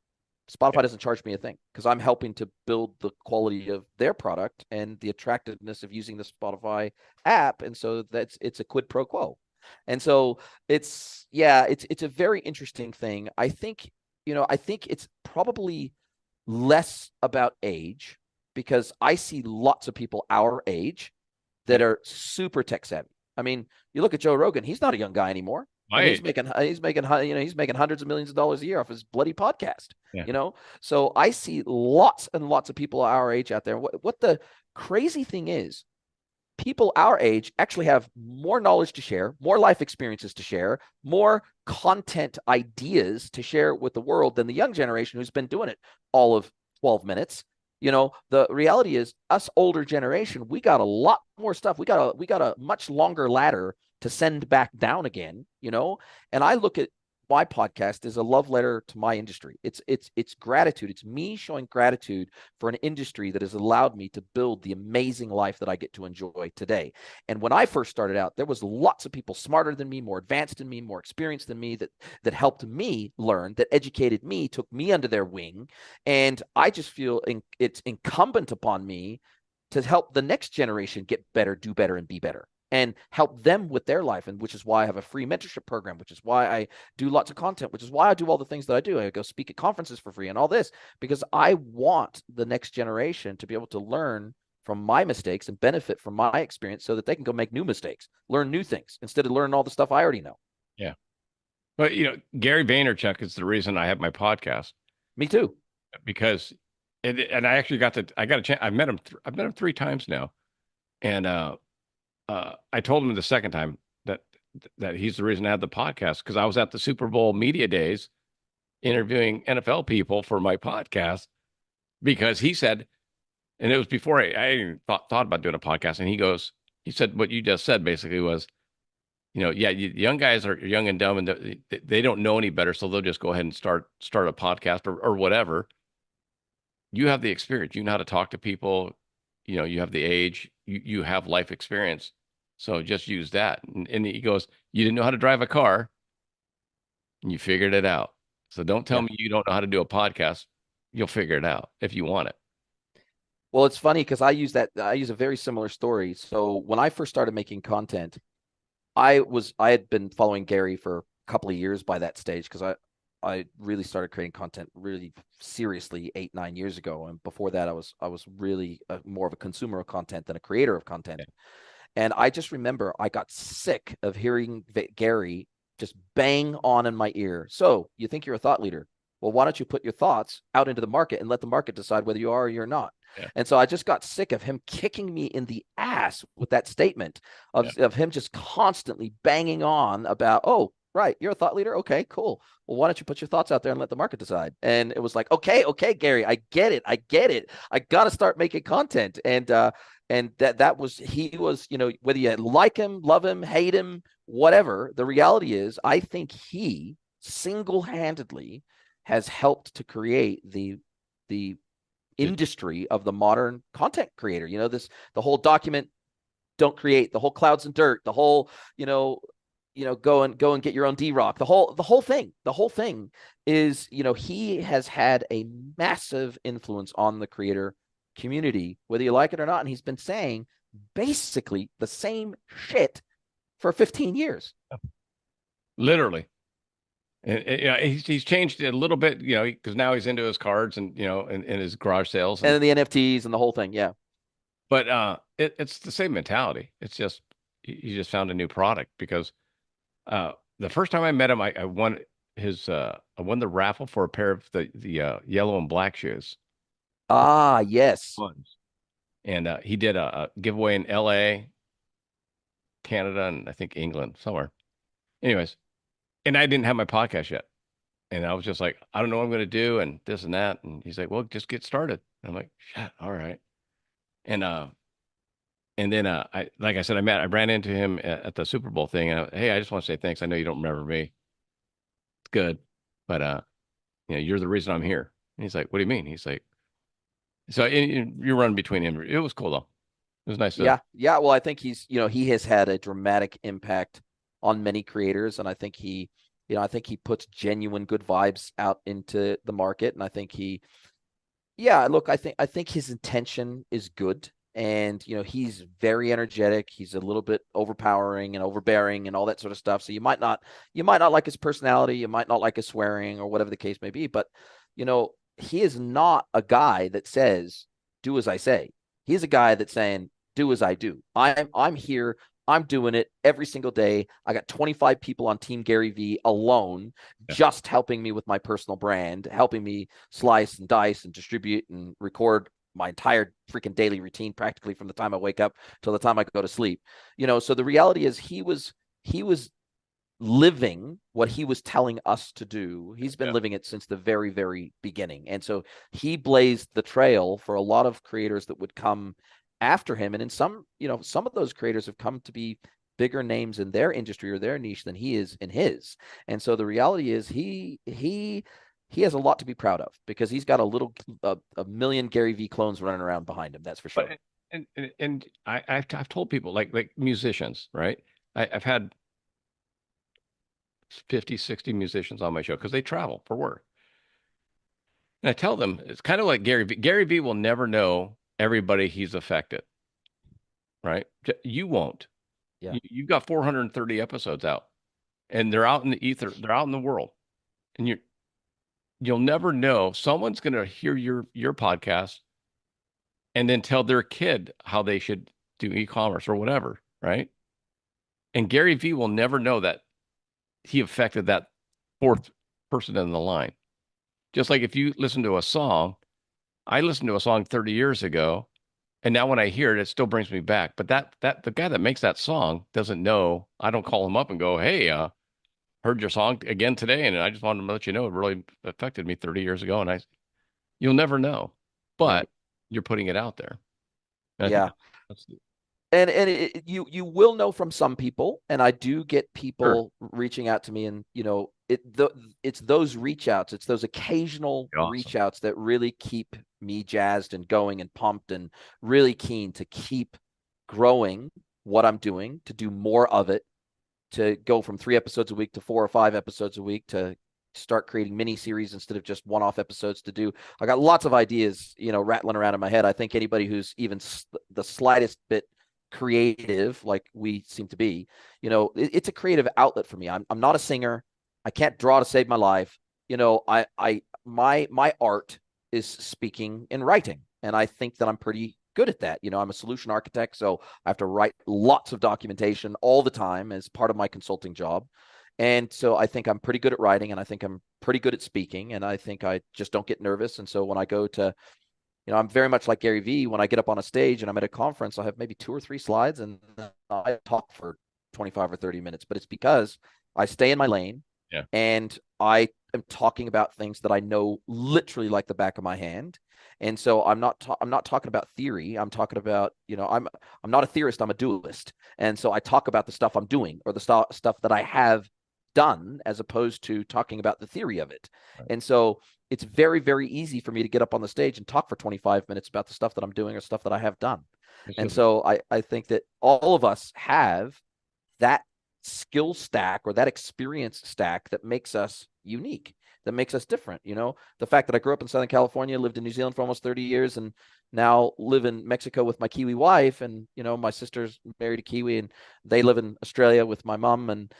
Spotify doesn't charge me a thing because I'm helping to build the quality of their product and the attractiveness of using the Spotify app. And so it's a quid pro quo. And so it's a very interesting thing. I think it's probably less about age, because I see lots of people our age that are super tech savvy. I mean, you look at Joe Rogan, he's not a young guy anymore. My And he's age. making hundreds of millions of dollars a year off his bloody podcast. Yeah. So I see lots and lots of people our age out there. What the crazy thing is, people our age actually have more knowledge to share, more life experiences to share, more content ideas to share with the world than the young generation who's been doing it all of 12 minutes. The reality is, us older generation, we got a lot more stuff. We got a much longer ladder to send back down again, and I look at my podcast as a love letter to my industry. It's gratitude. It's me showing gratitude for an industry that has allowed me to build the amazing life that I get to enjoy today. And when I first started out, there was lots of people smarter than me, more advanced than me, more experienced than me, that helped me learn, that educated me, took me under their wing. And I just feel it's incumbent upon me to help the next generation get better, do better, and be better, and help them with their life. And which is why I have a free mentorship program, which is why I do lots of content, which is why I do all the things that I do. I go speak at conferences for free and all this, because I want the next generation to be able to learn from my mistakes and benefit from my experience so that they can go make new mistakes, learn new things instead of learning all the stuff I already know. Yeah. But Gary Vaynerchuk is the reason I have my podcast, Me too. because and I got a chance. I've met him 3 times now. And I told him the second time that he's the reason I had the podcast, because I was at the Super Bowl media days interviewing NFL people for my podcast, because he said, and it was before I even thought about doing a podcast. And he said what you just said basically was, yeah, young guys are young and dumb, and they don't know any better, so they'll just go ahead and start a podcast or whatever. You have the experience. You know how to talk to people. You have the age. You have life experience. So just use that. And he goes, "You didn't know how to drive a car, and you figured it out. So don't tell Yeah. me you don't know how to do a podcast. You'll figure it out if you want it." Well, it's funny because I use a very similar story. So when I first started making content, I had been following Gary for a couple of years by that stage, because I really started creating content really seriously 8-9 years ago. And before that, I was really more of a consumer of content than a creator of content. Yeah. And I just remember I got sick of hearing Gary just bang on in my ear. "So you think you're a thought leader? Well, why don't you put your thoughts out into the market and let the market decide whether you are or you're not?" Yeah. And so I just got sick of him kicking me in the ass with that statement of him just constantly banging on about, "Oh, right, you're a thought leader. Okay, cool. Well, why don't you put your thoughts out there and let the market decide?" And it was like, okay, Gary, I get it. I got to start making content. And And he was, whether you like him, love him, hate him, whatever, the reality is I think he single-handedly has helped to create the industry of the modern content creator. The whole document, don't create, the whole clouds and dirt, the whole, go and get your own D-Rock, the whole thing is, he has had a massive influence on the creator community, whether you like it or not. And he's been saying basically the same shit for 15 years. Literally. And he's changed it a little bit, because now he's into his cards and, and his garage sales And then the NFTs and the whole thing. Yeah. but it's the same mentality. It's just he just found a new product because the first time I met him, I won I won the raffle for a pair of the yellow and black shoes. Ah, yes. Ones. And he did a giveaway in LA, Canada, and I think England somewhere. Anyways, and I didn't have my podcast yet. And I was just like, I don't know what I'm going to do and this and that. And he's like, well, just get started. And I'm like, shit, all right. And then I like I said, I ran into him at the Super Bowl thing. And hey, I just want to say thanks. I know you don't remember me. It's good, but you're the reason I'm here. And he's like, what do you mean? He's like, so you're running between him. It was cool though. It was nice to. Yeah. Well, I think he has had a dramatic impact on many creators, and I think I think he puts genuine good vibes out into the market, and I think look, I think his intention is good, and he's very energetic. He's a little bit overpowering and overbearing and all that sort of stuff. So you might not like his personality, you might not like his swearing or whatever the case may be, but he is not a guy that says, do as I say. He's a guy that's saying, do as I do. I'm here. I'm doing it every single day. I got 25 people on Team Gary V alone, just helping me with my personal brand, helping me slice and dice and distribute and record my entire freaking daily routine, practically from the time I wake up till the time I go to sleep. So the reality is he was living what he was telling us to do. He's been living it since the very, very beginning. And so he blazed the trail for a lot of creators that would come after him. And in some of those creators have come to be bigger names in their industry or their niche than he is in his. And so the reality is he has a lot to be proud of, because he's got a million Gary V clones running around behind him. That's for sure. And I've told people like musicians, right? I've had 50, 60 musicians on my show because they travel for work. And I tell them it's kind of like Gary V. Gary V will never know everybody he's affected, right? You won't. Yeah. You've got 430 episodes out, and they're out in the ether. They're out in the world, and you'll never know. Someone's going to hear your podcast and then tell their kid how they should do e-commerce or whatever, right? And Gary V will never know that he affected that fourth person in the line. Just like if you listen to a song, I listened to a song 30 years ago, and now when I hear it, it still brings me back. But that the guy that makes that song doesn't know. I don't call him up and go, "Hey, heard your song again today, and I just wanted to let you know it really affected me 30 years ago." And you'll never know, but you're putting it out there. And yeah. You will know from some people, and I do get people reaching out to me, and it's those reach outs, it's those occasional reach outs that really keep me jazzed and going and pumped and really keen to keep growing what I'm doing, to do more of it, to go from 3 episodes a week to 4 or 5 episodes a week, to start creating mini series instead of just one-off episodes to do. I got lots of ideas, rattling around in my head. I think anybody who's even the slightest bit creative, like we seem to be, it's a creative outlet for me. I'm not a singer. I can't draw to save my life. My art is speaking and writing, and I think that I'm pretty good at that. I'm a solution architect, so I have to write lots of documentation all the time as part of my consulting job. And so I think I'm pretty good at writing, and I think I'm pretty good at speaking, and I think I just don't get nervous. And so when I go to, I'm very much like Gary V. When I get up on a stage and I'm at a conference, I have maybe 2 or 3 slides, and I talk for 25 or 30 minutes. But it's because I stay in my lane. Yeah. And I am talking about things that I know literally like the back of my hand. And so I'm not talking about theory. I'm talking about, I'm not a theorist, I'm a doulist. And so I talk about the stuff I'm doing or the stuff that I have done as opposed to talking about the theory of it. Right. And so it's very, very easy for me to get up on the stage and talk for 25 minutes about the stuff that I'm doing or stuff that I have done. And Because so I think that all of us have that skill stack or that experience stack that makes us unique, that makes us different. The fact that I grew up in Southern California, lived in New Zealand for almost 30 years, and now live in Mexico with my Kiwi wife. And, my sister's married a Kiwi and they live in Australia with my mom. And,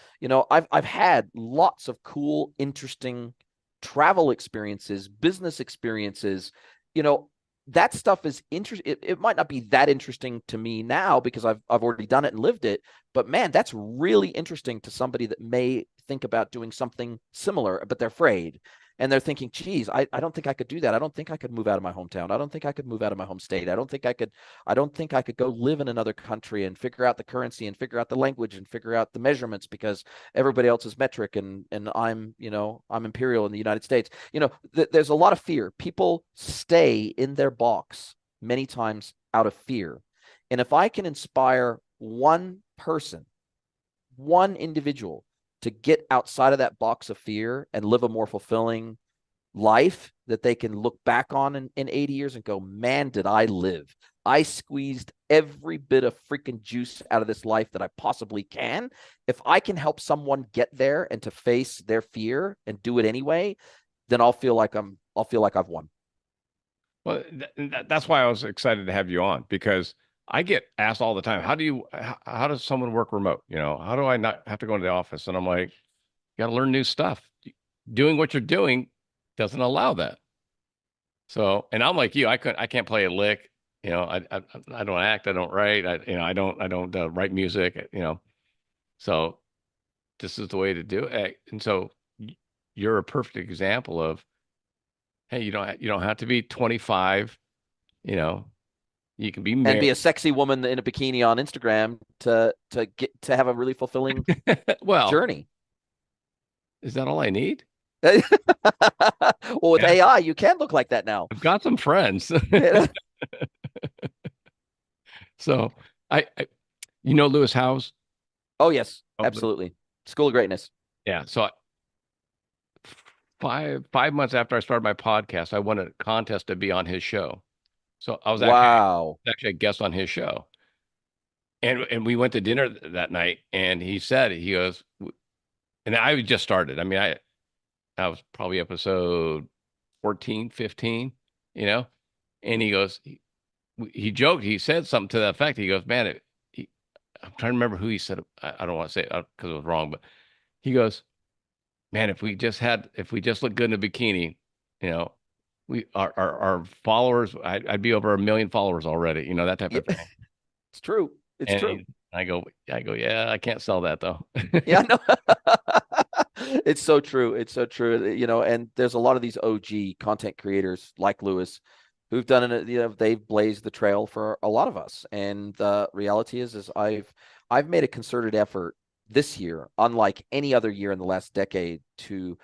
I've had lots of cool, interesting travel experiences, business experiences, you know, that stuff is interesting. It might not be that interesting to me now because I've already done it and lived it, but man, that's really interesting to somebody that may think about doing something similar, but they're afraid. And they're thinking, geez, I don't think I could do that. I don't think I could move out of my hometown. I don't think I could move out of my home state. I don't think I could go live in another country and figure out the currency and figure out the language and figure out the measurements because everybody else is metric and I'm imperial in the United States. There's a lot of fear. People stay in their box many times out of fear. And if I can inspire one person, one individual to get outside of that box of fear and live a more fulfilling life that they can look back on in 80 years and go, man, did I live. I squeezed every bit of freaking juice out of this life that I possibly can. If I can help someone get there and to face their fear and do it anyway, then I'll feel like I've won. well, that's why I was excited to have you on because I get asked all the time, how does someone work remote? How do I not have to go into the office? And I'm like, you got to learn new stuff. Doing what you're doing doesn't allow that. So, and I'm like you, I can't play a lick. I don't act, I don't write, I don't write music. So this is the way to do it. And so you're a perfect example of, hey, you don't have to be 25. You know, you can be And be married. a sexy woman in a bikini on Instagram to get to have a really fulfilling Well, journey. is that all I need? Well, with Yeah, AI, you can look like that now. I've got some friends. So I Lewis Howes. Oh, yes, Oh, absolutely. School of Greatness. yeah. So 5 months after I started my podcast, I won a contest to be on his show. So I was Wow. actually a guest on his show. And we went to dinner that night, and he goes, and I just started. I mean, I was probably episode 14, 15, you know, and he goes, he joked, he said something to that effect. He goes, man, I'm trying to remember who he said. I don't want to say it because it was wrong, but he goes, man, if we just look good in a bikini, you know, our followers, I'd be over 1 million followers already, that type Yeah, of thing. it's true. It's true. And I go, yeah, I can't sell that though. Yeah, no. It's so true. It's so true. And there's a lot of these OG content creators like Lewis who've done it, they've blazed the trail for a lot of us. And the reality is I've made a concerted effort this year, unlike any other year in the last decade, to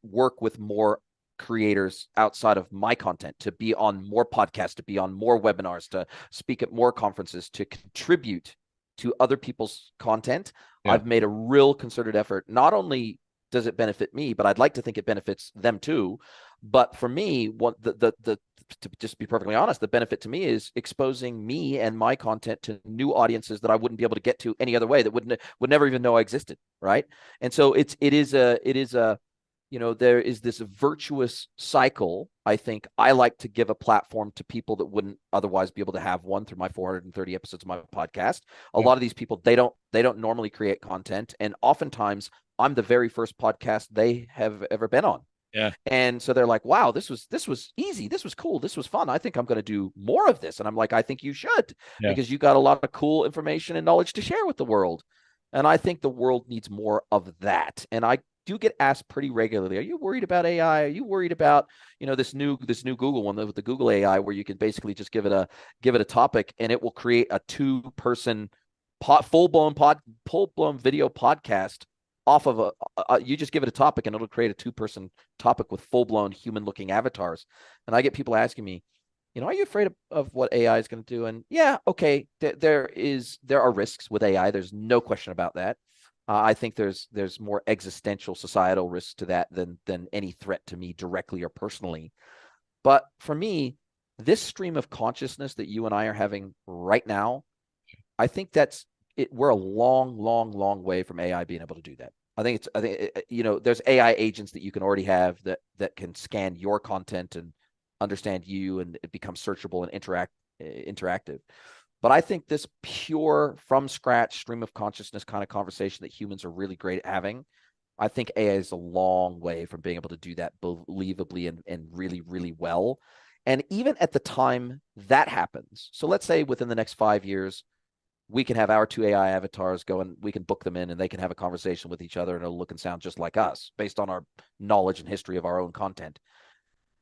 work with more creators outside of my content, to be on more podcasts, to be on more webinars, to speak at more conferences, to contribute to other people's content. Yeah. I've made a real concerted effort. Not only does it benefit me, but I'd like to think it benefits them too. But for me, what the to just be perfectly honest, the benefit to me is exposing me and my content to new audiences that I wouldn't be able to get to any other way, that would never even know I existed, right? And so it is a there is this virtuous cycle. I think I like to give a platform to people that wouldn't otherwise be able to have one through my 430 episodes of my podcast. A Yeah. lot of these people, they don't normally create content. And oftentimes I'm the very first podcast they have ever been on. Yeah. And so they're like, wow, this was easy. This was cool. This was fun. I think I'm going to do more of this. And I'm like, I think you should, Yeah. because you got a lot of cool information and knowledge to share with the world. And I think the world needs more of that. And I do get asked pretty regularly, are you worried about AI? Are you worried about, this new Google one with the Google AI, where you can basically just give it a topic and it will create a 2-person full blown video podcast off of you just give it a topic and it'll create a 2-person topic with full-blown human-looking avatars. And I get people asking me, are you afraid of what AI is going to do? And yeah, okay, there are risks with AI. There's no question about that. I think there's more existential societal risks to that than any threat to me directly or personally. But for me, this stream of consciousness that you and I are having right now, I think that's it. We're a long, long, long way from AI being able to do that. I think there's AI agents that you can already have that can scan your content and understand you, and it becomes searchable and interactive. But I think this pure from scratch stream of consciousness kind of conversation that humans are really great at having, I think AI is a long way from being able to do that believably and really, really well. And even at the time that happens, so let's say within the next 5 years, we can have our 2 AI avatars go and we can book them in and they can have a conversation with each other and it'll look and sound just like us based on our knowledge and history of our own content.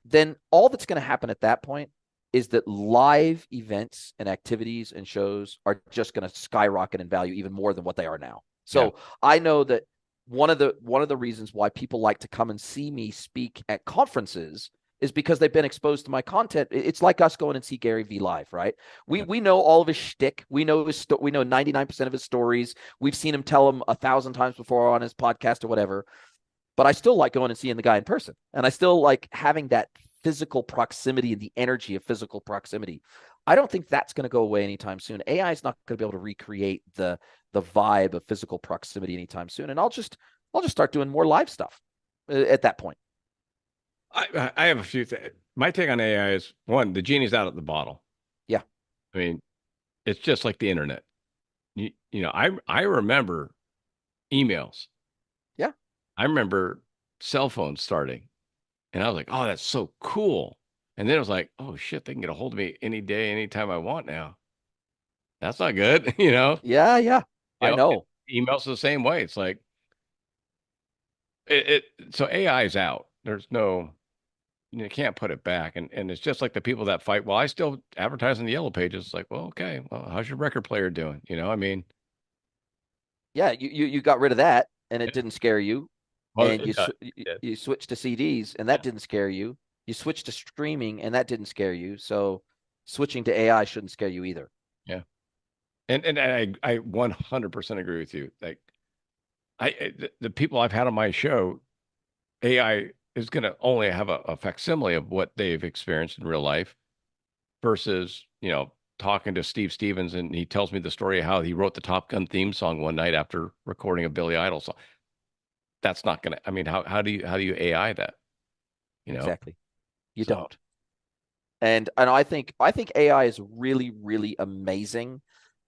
Then all that's going to happen at that point is that live events and activities and shows are just going to skyrocket in value even more than what they are now. So Yeah. I know that one of the reasons why people like to come and see me speak at conferences is because they've been exposed to my content. It's like us going and see Gary Vee live, right? We Yeah. we know all of his shtick. We know we know 99% of his stories. We've seen him tell them 1,000 times before on his podcast or whatever. But I still like going and seeing the guy in person, and I still like having that physical proximity and the energy of physical proximity. I don't think that's going to go away anytime soon. AI is not going to be able to recreate the vibe of physical proximity anytime soon, and I'll just start doing more live stuff at that point. I have a few things. My take on AI is one, the genie's out of the bottle. Yeah, I mean, it's just like the internet. I remember emails. yeah, I remember cell phones starting, and I was like, "Oh, that's so cool." And then it was like, "Oh shit, they can get a hold of me any day, anytime I want now." That's not good, you know. yeah, yeah. You I know, know. emails are the same way. It's like so AI is out. There's no you can't put it back. And it's just like the people that fight. Well, I still advertise in the yellow pages. It's like, well, okay, well, how's your record player doing? I mean, Yeah, you got rid of that, and it didn't scare you, well, and yeah, you switched to CDs, and yeah, that didn't scare you. You switched to streaming, and that didn't scare you. So switching to AI shouldn't scare you either. yeah. And I 100% agree with you. Like the people I've had on my show, AI is going to only have a facsimile of what they've experienced in real life versus, talking to Steve Stevens and he tells me the story of how he wrote the Top Gun theme song one night after recording a Billy Idol song. That's not going to, I mean, how do you AI that, you know? Exactly. You So don't. And I think AI is really, really amazing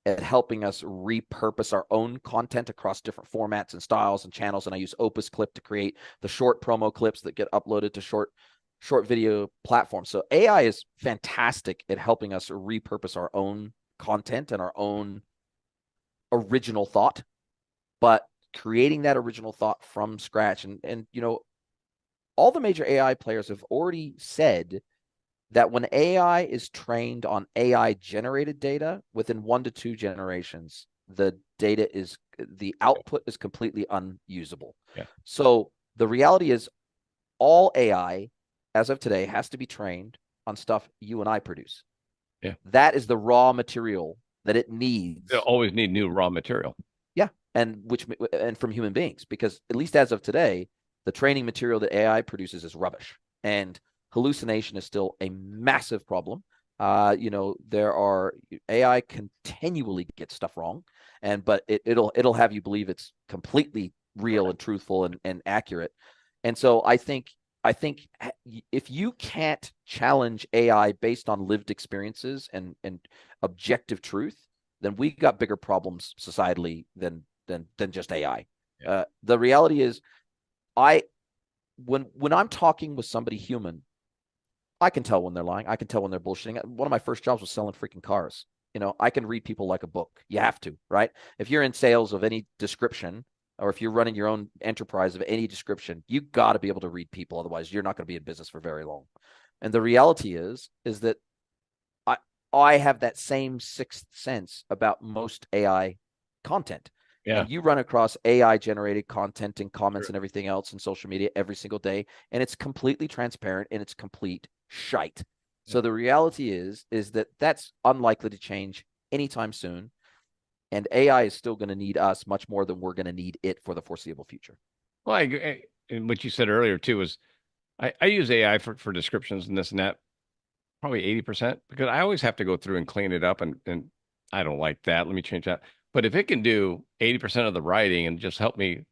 at helping us repurpose our own content across different formats and styles and channels. And I use Opus Clip to create the short promo clips that get uploaded to short video platforms. So AI is fantastic at helping us repurpose our own content and our own original thought, but creating that original thought from scratch. And all the major AI players have already said that when AI is trained on AI generated data, within 1 to 2 generations, the output is completely unusable. yeah, So the reality is all AI as of today has to be trained on stuff you and I produce. yeah, That is the raw material that it they'll needs. always need new raw material. Yeah. And from human beings, because at least as of today, the training material that AI produces is rubbish. And hallucination is still a massive problem. There are AI continually gets stuff wrong, but it'll have you believe it's completely real and truthful and accurate. And so I think if you can't challenge AI based on lived experiences and objective truth, then we got bigger problems societally than just AI. Yeah, The reality is, I when I'm talking with somebody human, I can tell when they're lying. I can tell when they're bullshitting. One of my first jobs was selling freaking cars. I can read people like a book. You have to, right? If you're in sales of any description, or if you're running your own enterprise of any description, you got to be able to read people. Otherwise, you're not going to be in business for very long. And the reality is that I I have that same sixth sense about most AI content. Yeah. and you run across AI generated content and comments Sure. and everything else in social media every single day, and it's completely transparent and it's complete shite. Yeah. So the reality is that that's unlikely to change anytime soon, and AI is still going to need us much more than we're going to need it for the foreseeable future. Well, and what you said earlier too was I use AI for descriptions and this and that, probably 80%, because I always have to go through and clean it up and I don't like that. Let me change that. But if it can do 80% of the writing and just help me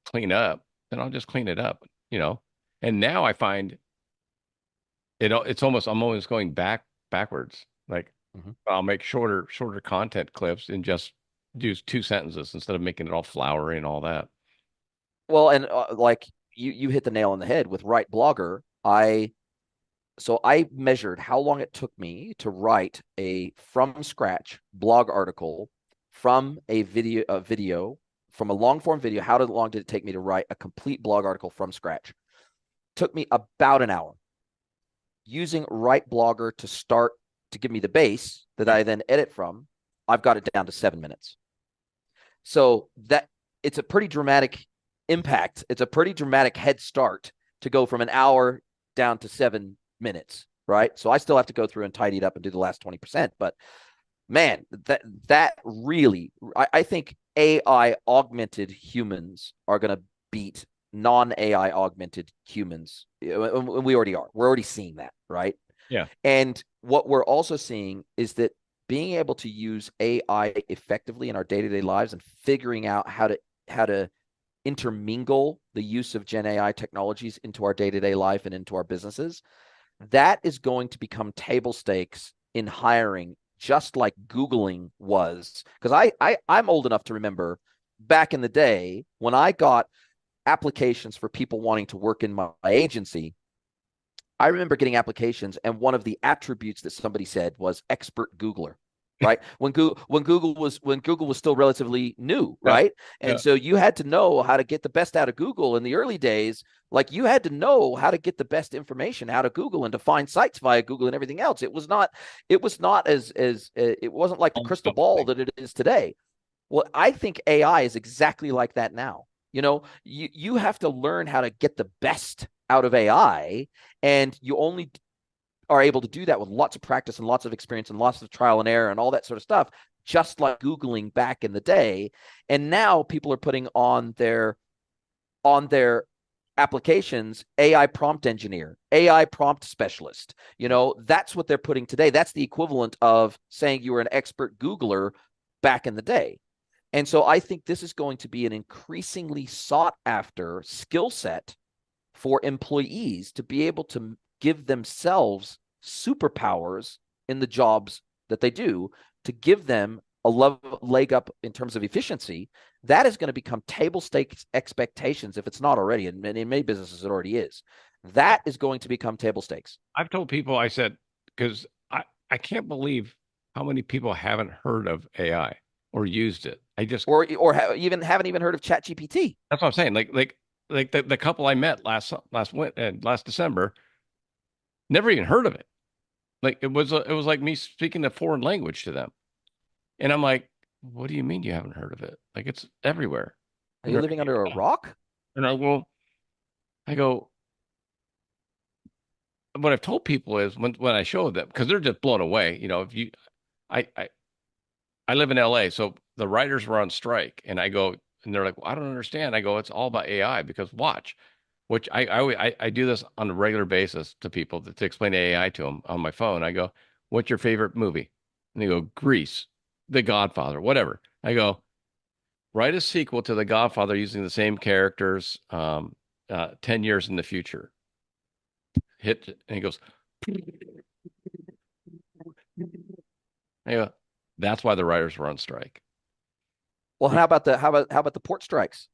clean up, then I'll just clean it up, you know. And now I find it's almost I'm always going backwards. Like Mhm. I'll make shorter content clips and just do 2 sentences instead of making it all flowery and all that. Well, and like you hit the nail on the head with Write Blogger. I measured how long it took me to write a from scratch blog article from a video from a long form video. How long did it take me to write a complete blog article from scratch? Took me about an hour. Using Write Blogger to start to give me the base that Right. I then edit from, I've got it down to 7 minutes. So that it's a pretty dramatic impact. It's a pretty dramatic head start to go from an hour down to 7 minutes, right? So I still have to go through and tidy it up and do the last 20%. But man, that really, I think AI augmented humans are going to beat non-AI augmented humans. We already are. We're already seeing that, right? Yeah. And what we're also seeing is that being able to use AI effectively in our day-to-day lives and figuring out how to intermingle the use of Gen AI technologies into our day-to-day life and into our businesses, that is going to become table stakes in hiring, just like Googling was. Because I'm old enough to remember back in the day when I got applications for people wanting to work in my agency. I remember getting applications, and one of the attributes that somebody said was expert Googler, right? When Google was still relatively new, Yeah. right? Yeah. And so you had to know how to get the best out of Google in the early days. Like you had to know how to get the best information out of Google and to find sites via Google and everything else. It was not as it wasn't like the crystal ball that it is today. Well, I think AI is exactly like that now. You have to learn how to get the best out of AI, and you only are able to do that with lots of practice and lots of experience and lots of trial and error and all that sort of stuff, just like Googling back in the day. And now people are putting on their applications AI prompt engineer, AI prompt specialist. That's what they're putting today. That's the equivalent of saying you were an expert Googler back in the day. And so I think this is going to be an increasingly sought after skill set for employees to be able to give themselves superpowers in the jobs that they do, to give them a leg up in terms of efficiency. That is going to become table stakes expectations if it's not already. And in many businesses, it already is. That is going to become table stakes. I've told people, I said, because I can't believe how many people haven't heard of AI or used it. I just Or even haven't even heard of ChatGPT. That's what I'm saying. Like the couple I met last December never even heard of it. Like it was like me speaking a foreign language to them. And I'm like, what do you mean you haven't heard of it? Like it's everywhere. Are And you they're like, living under a yeah. rock? And I go, what I've told people is when I show them, because they're just blown away. If you I, I I live in LA, so the writers were on strike, and I go, and they're like, well, I don't understand. I go, it's all about AI because watch, which I do this on a regular basis to people to explain AI to them on my phone. I go, what's your favorite movie? And they go, Grease, The Godfather, whatever. I go, write a sequel to The Godfather using the same characters, 10 years in the future. Hit, and he goes, I go, that's why the writers were on strike. Well, how about the port strikes?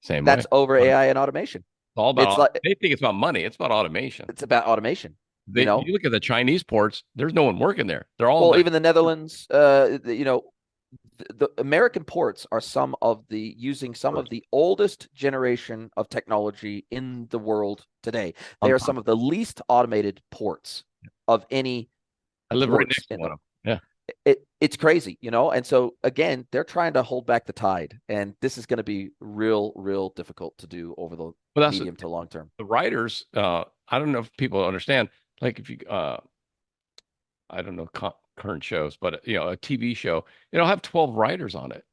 Same way. That's over It's AI and automation. all It's about, like they think it's about money. It's about automation. it's about automation. You look at the Chinese ports, there's no one working there. They're all Well, like, even the Netherlands, the American ports are using some of the oldest generation of technology in the world today. They on are top. some of the least automated ports of any I live right ports next to in one the of them. Yeah. it's crazy, you know? And so again, they're trying to hold back the tide, and this is going to be real difficult to do over the Well, that's medium to long term. the writers. I don't know if people understand. Like if you, I don't know current shows, but a TV show, it'll have 12 writers on it.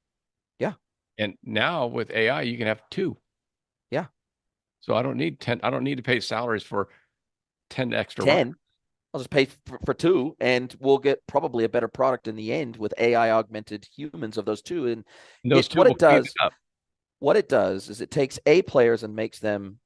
Yeah. And now with AI, you can have two. Yeah. So I don't need 10. I don't need to pay salaries for 10 extra writers. 10. I'll just pay for two, and we'll get probably a better product in the end with AI augmented humans of those two. And And those two what will it clean it does, up. is it takes A players and makes them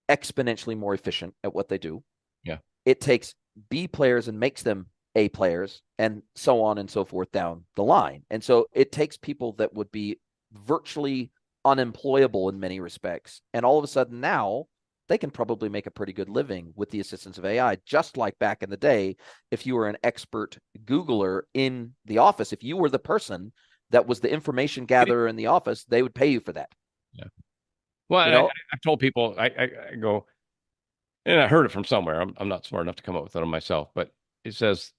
exponentially more efficient at what they do. Yeah. It takes B players and makes them A players, and so on and so forth down the line. And so it takes people that would be virtually unemployable in many respects. And all of a sudden now they can probably make a pretty good living with the assistance of AI, just like back in the day. If you were an expert Googler in the office, if you were the person that was the information gatherer in the office, they would pay you for that. Yeah. Well, You know, I've told people, I go, and I heard it from somewhere. I'm not smart enough to come up with it on myself, but it says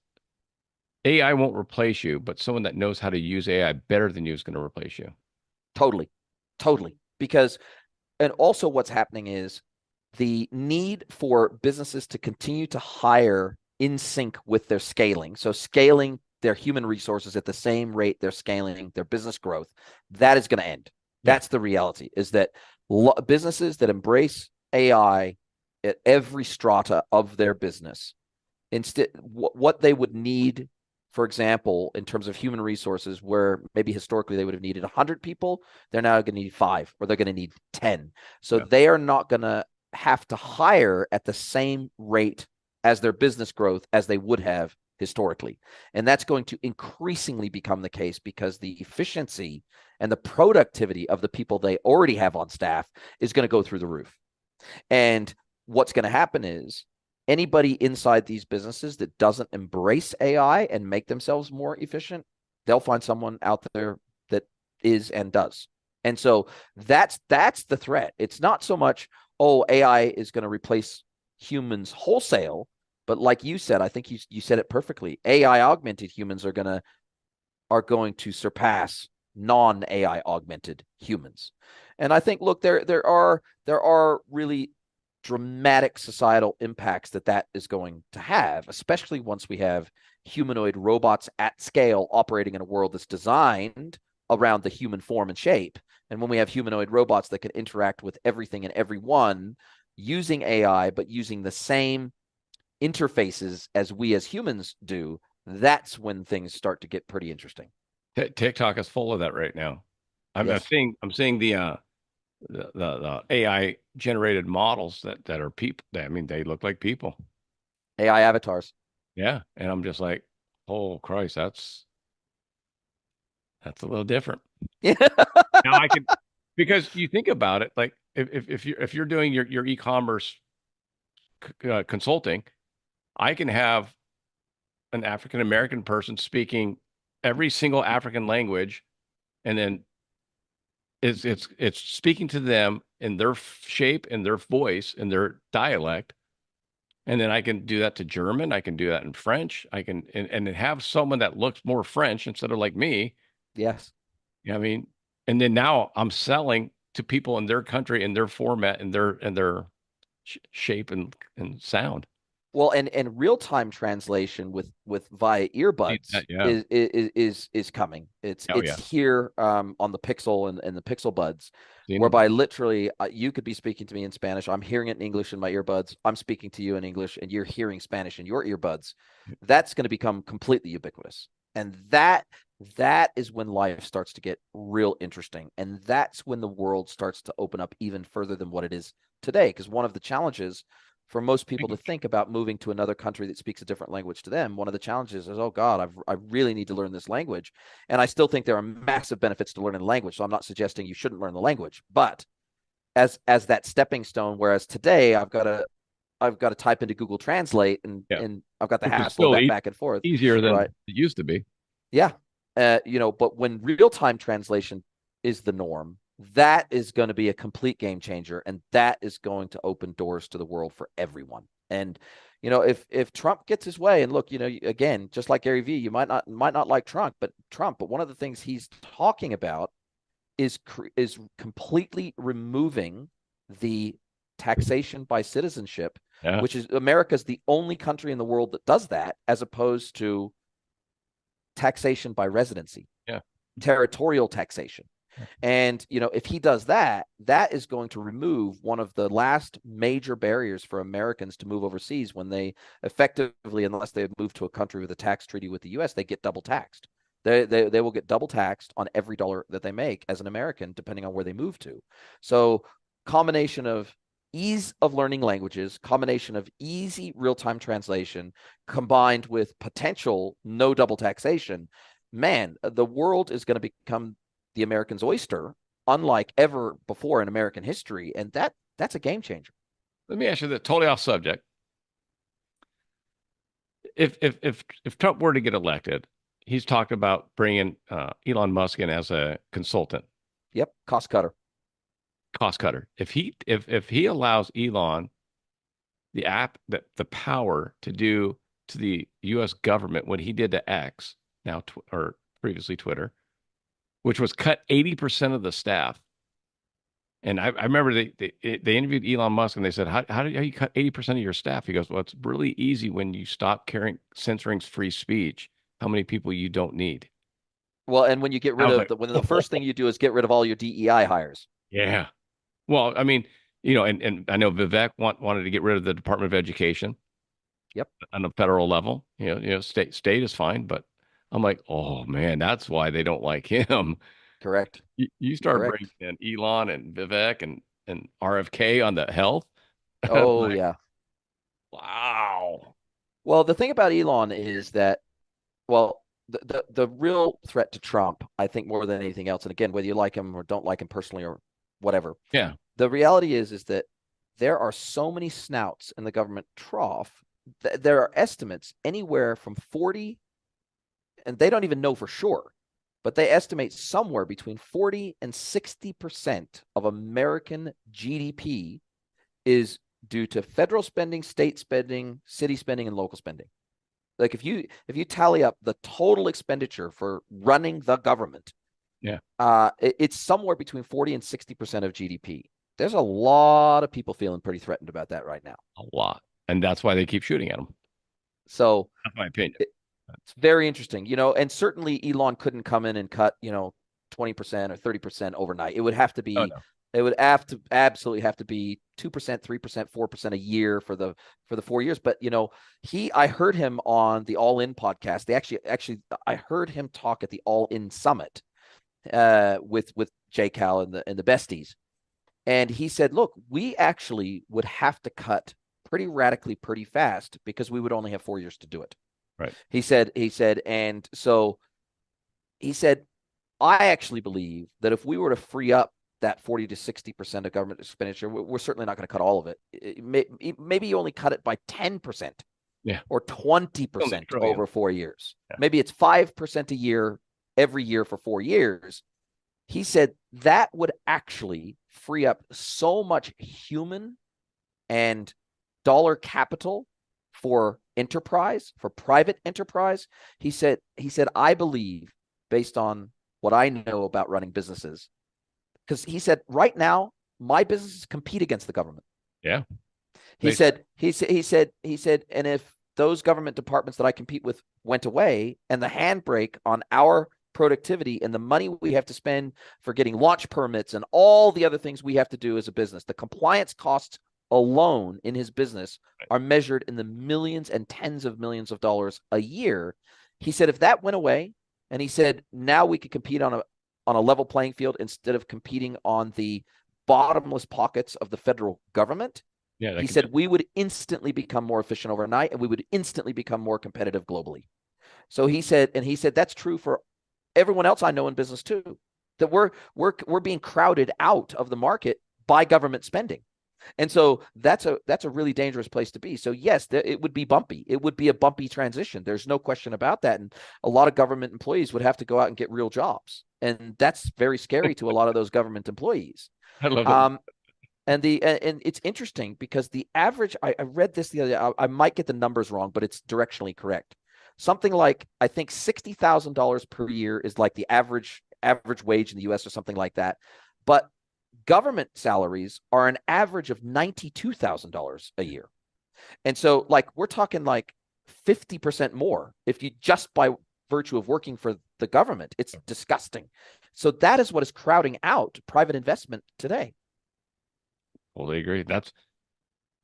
AI won't replace you, but someone that knows how to use AI better than you is going to replace you. totally. Because, and also what's happening is the need for businesses to continue to hire in sync with their scaling. So scaling their human resources at the same rate they're scaling their business growth, that is going to end. Yeah. That's the reality, is that businesses that embrace AI at every strata of their business, instead, what they would need, for example, in terms of human resources, where maybe historically they would have needed 100 people, they're now going to need 5, or they're going to need 10. So Yeah. they are not going to have to hire at the same rate as their business growth as they would have historically. And that's going to increasingly become the case, because the efficiency and the productivity of the people they already have on staff is going to go through the roof. And what's going to happen is anybody inside these businesses that doesn't embrace AI and make themselves more efficient, they'll find someone out there that is and does. And so that's the threat. It's not so much, oh, AI is going to replace humans wholesale, but like you said, I think you said it perfectly. AI augmented humans are going to surpass non-AI augmented humans. And I think, look, there are really dramatic societal impacts that is going to have, especially once we have humanoid robots at scale operating in a world that's designed around the human form and shape. And when we have humanoid robots that can interact with everything and everyone using AI, but using the same interfaces as we as humans do, that's when things start to get pretty interesting. TikTok is full of that right now. I'm, Yes. I'm seeing the AI generated models that are people. I mean, they look like people. AI avatars. Yeah, and I'm just like, oh Christ, that's a little different. Yeah. Now I can, because you think about it, like if you're doing your e-commerce consulting, I can have an African American person speaking every single African language, and then it's speaking to them in their shape and their voice and their dialect. And then I can do that to German. I can do that in French. I can and have someone that looks more French instead of like me. Yes. I mean, and then now I'm selling to people in their country, in their format, in their shape and sound. Well, and real time translation with via earbuds Yeah. is coming. It's Oh yeah. here on the Pixel and the Pixel Buds, Seen them. whereby literally you could be speaking to me in Spanish. I'm hearing it in English in my earbuds. I'm speaking to you in English, and you're hearing Spanish in your earbuds. That's going to become completely ubiquitous, and that is when life starts to get real interesting, and that's when the world starts to open up even further than what it is today. Because one of the challenges for most people to think about moving to another country that speaks a different language to them, one of the challenges is, oh God, I really need to learn this language. And I still think there are massive benefits to learning the language. So I'm not suggesting you shouldn't learn the language, but as that stepping stone, whereas today I've got to type into Google Translate, Yeah. and I've got the Which is hassle of still that back and forth. easier than Right. it used to be. Yeah. But when real-time translation is the norm, that is going to be a complete game changer, and that is going to open doors to the world for everyone. And if Trump gets his way, and look, again, just like Gary Vee, you might not like but one of the things he's talking about is completely removing the taxation by citizenship, Yeah. which is America's the only country in the world that does that, as opposed to taxation by residency, Yeah. territorial taxation. And, if he does that, that is going to remove one of the last major barriers for Americans to move overseas when they effectively, unless they move to a country with a tax treaty with the U.S., they get double taxed. They will get double taxed on every dollar that they make as an American, depending on where they move to. So, combination of ease of learning languages, combination of easy real-time translation, combined with potential no double taxation, man, the world is going to become the American's oyster, unlike ever before in American history, and that's a game changer. Let me ask you that totally off subject. If Trump were to get elected, he's talked about bringing Elon Musk in as a consultant, Yep, cost cutter. cost cutter. If he allows Elon the power to do to the U.S. government what he did to X, now or previously Twitter, which was cut 80% of the staff. And I remember they interviewed Elon Musk and they said, how do you cut 80% of your staff? He goes, well, it's really easy when you stop censoring free speech, how many people you don't need. Well, and when you get I rid was of like, when the first thing you do is get rid of all your DEI hires. yeah. Well, I mean, and I know Vivek wanted to get rid of the Department of Education Yep, on a federal level. State is fine, but I'm like, oh man, that's why they don't like him. correct, You start bringing correct. in Elon and Vivek and RFK on the health. I'm Oh like, yeah. wow. Well, the thing about Elon is that, well, the real threat to Trump, I think, more than anything else, and again, whether you like him or don't like him personally or whatever, Yeah. the reality is that there are so many snouts in the government trough. There are estimates anywhere from 40, and they don't even know for sure, but they estimate somewhere between 40 and 60% of American GDP is due to federal spending, state spending, city spending, and local spending. Like if you tally up the total expenditure for running the government, Yeah. it's somewhere between 40 and 60% of GDP. There's a lot of people feeling pretty threatened about that right now. A lot. And that's why they keep shooting at him. So That's my opinion. it's very interesting, and certainly Elon couldn't come in and cut, 20% or 30% overnight. Oh no. It would have to absolutely have to be 2%, 3%, 4% a year for the 4 years. But I heard him on the All In podcast. They actually I heard him talk at the All In Summit with Jay Cal and the besties. And he said, look, we actually would have to cut pretty radically, pretty fast, because we would only have 4 years to do it. Right. And so he said, I actually believe that if we were to free up that 40 to 60% of government expenditure, we're certainly not going to cut all of it. Maybe you only cut it by 10%, Yeah. or Only 20% trillion. over 4 years. Yeah. Maybe it's 5% a year, every year for 4 years. He said that would actually free up so much human and dollar capital for enterprise, for private enterprise. He said, I believe, based on what I know about running businesses, because he said, right now, my businesses compete against the government. Yeah. He said, and if those government departments that I compete with went away, and the handbrake on our productivity and the money we have to spend for getting launch permits and all the other things we have to do as a business, the compliance costs alone in his business are measured in the millions and tens of millions of dollars a year. He said, if that went away, and he said, now we could compete on a level playing field instead of competing on the bottomless pockets of the federal government. Yeah. He said we would instantly become more efficient overnight, and we would instantly become more competitive globally. So he said that's true for everyone else I know in business too, that we're being crowded out of the market by government spending. And so that's a really dangerous place to be. So yes, it would be bumpy. It would be a bumpy transition. There's no question about that. And a lot of government employees would have to go out and get real jobs. And that's very scary to a lot of those government employees. I love it. And it's interesting because the average, I read this the other day, I might get the numbers wrong, but it's directionally correct. Something like, I think $60,000 per year is like the average wage in the US or something like that. But government salaries are an average of $92,000 a year. And so like we're talking like 50% more if you just by virtue of working for the government. It's disgusting. So that is what is crowding out private investment today. Totally agree.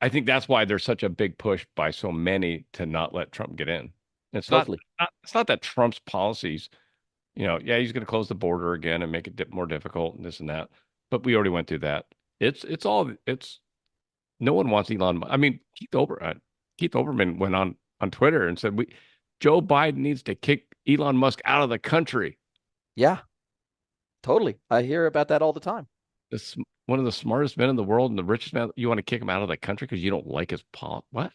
I think that's why there's such a big push by so many to not let Trump get in. It's Totally. it's not that Trump's policies, yeah, he's going to close the border again and make it more difficult and this and that. But we already went through that. It's no one wants Elon. I mean, Keith Olbermann went on Twitter and said Joe Biden needs to kick Elon Musk out of the country. Yeah, totally. I hear about that all the time. This one of the smartest men in the world and the richest man. You want to kick him out of the country because you don't like his what?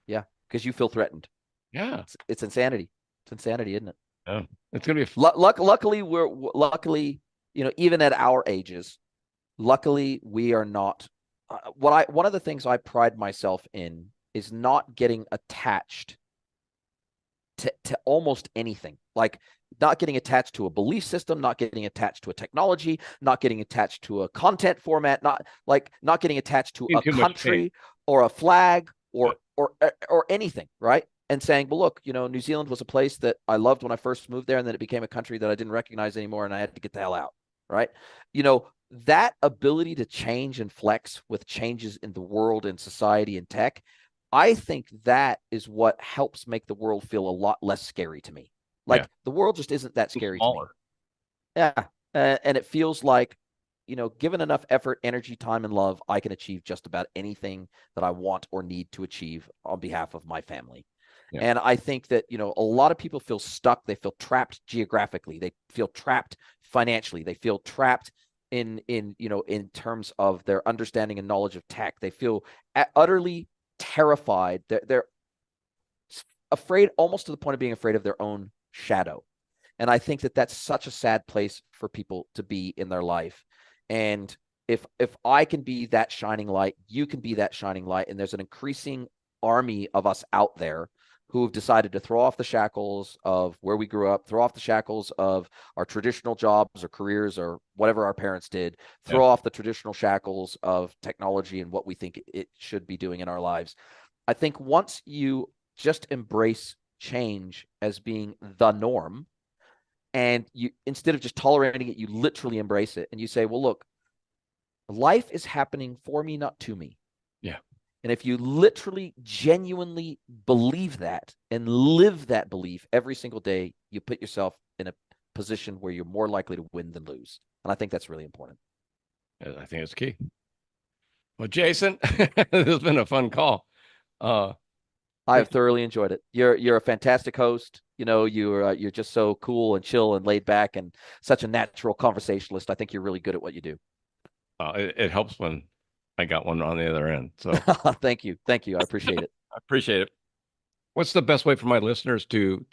Yeah, because you feel threatened. Yeah. It's insanity. It's insanity, isn't it? Yeah. It's gonna be Luckily, luckily, even at our ages, luckily we are not. One of the things I pride myself in is not getting attached to almost anything. Like not getting attached to a belief system, not getting attached to a technology, not getting attached to a content format, not getting attached to a country or a flag or anything, right? And saying, well, look, New Zealand was a place that I loved when I first moved there, and then it became a country that I didn't recognize anymore, and I had to get the hell out, right? That ability to change and flex with changes in the world and society and tech, I think that is what helps make the world feel a lot less scary to me. Like the world just isn't that scary to me. Yeah. And it feels like, given enough effort, energy, time, and love, I can achieve just about anything that I want or need to achieve on behalf of my family. Yeah. And I think that, a lot of people feel stuck. They feel trapped geographically. They feel trapped financially. They feel trapped in terms of their understanding and knowledge of tech. They feel utterly terrified. They're afraid, almost to the point of being afraid of their own shadow. And I think that that's such a sad place for people to be in their life. And if I can be that shining light, you can be that shining light. And there's an increasing army of us out there who have decided to throw off the shackles of where we grew up, throw off the shackles of our traditional jobs or careers or whatever our parents did, throw off the traditional shackles of technology and what we think it should be doing in our lives. I think once you just embrace change as being the norm, and you, instead of just tolerating it, you literally embrace it and you say, well, look, life is happening for me, not to me. Yeah. And if you literally, genuinely believe that and live that belief every single day, you put yourself in a position where you're more likely to win than lose. And I think that's really important. I think it's key. Well, Jason, this has been a fun call. I have thoroughly enjoyed it. You're a fantastic host. You're just so cool and chill and laid back and such a natural conversationalist. I think you're really good at what you do. It helps when I got one on the other end. So thank you. I appreciate it. I appreciate it. What's the best way for my listeners to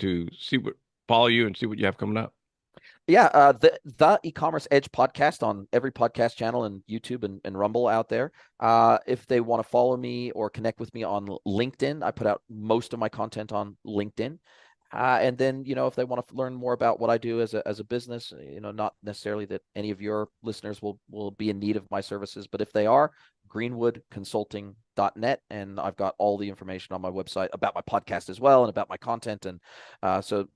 follow you and see what you have coming up? Yeah, the E-commerce Edge podcast on every podcast channel and YouTube and Rumble out there. If they want to follow me or connect with me on LinkedIn, I put out most of my content on LinkedIn. And then, if they want to learn more about what I do as a business, not necessarily that any of your listeners will be in need of my services, but if they are, greenwoodconsulting.net. And I've got all the information on my website about my podcast as well and about my content. And so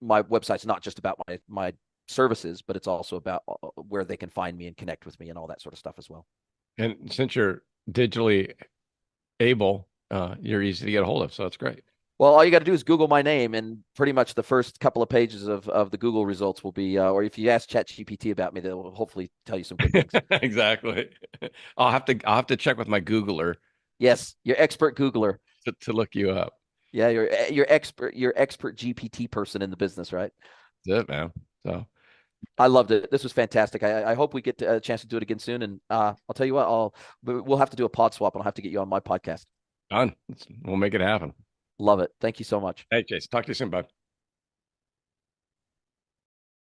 my website's not just about my services, but it's also about where they can find me and connect with me and all that sort of stuff as well. And since you're digitally able, you're easy to get a hold of. So that's great. Well, all you got to do is Google my name, and pretty much the first couple of pages of the Google results will be, or if you ask ChatGPT about me, they'll hopefully tell you some good things. Exactly. I'll have to check with my Googler. Yes, your expert Googler to look you up. Yeah, your expert GPT person in the business, right? That's it, man. So I loved it. This was fantastic. I hope we get a chance to do it again soon. And I'll tell you what, we'll have to do a pod swap, and I'll have to get you on my podcast. Done. We'll make it happen. Love it. Thank you so much. Hey, Jason. Talk to you soon, bud.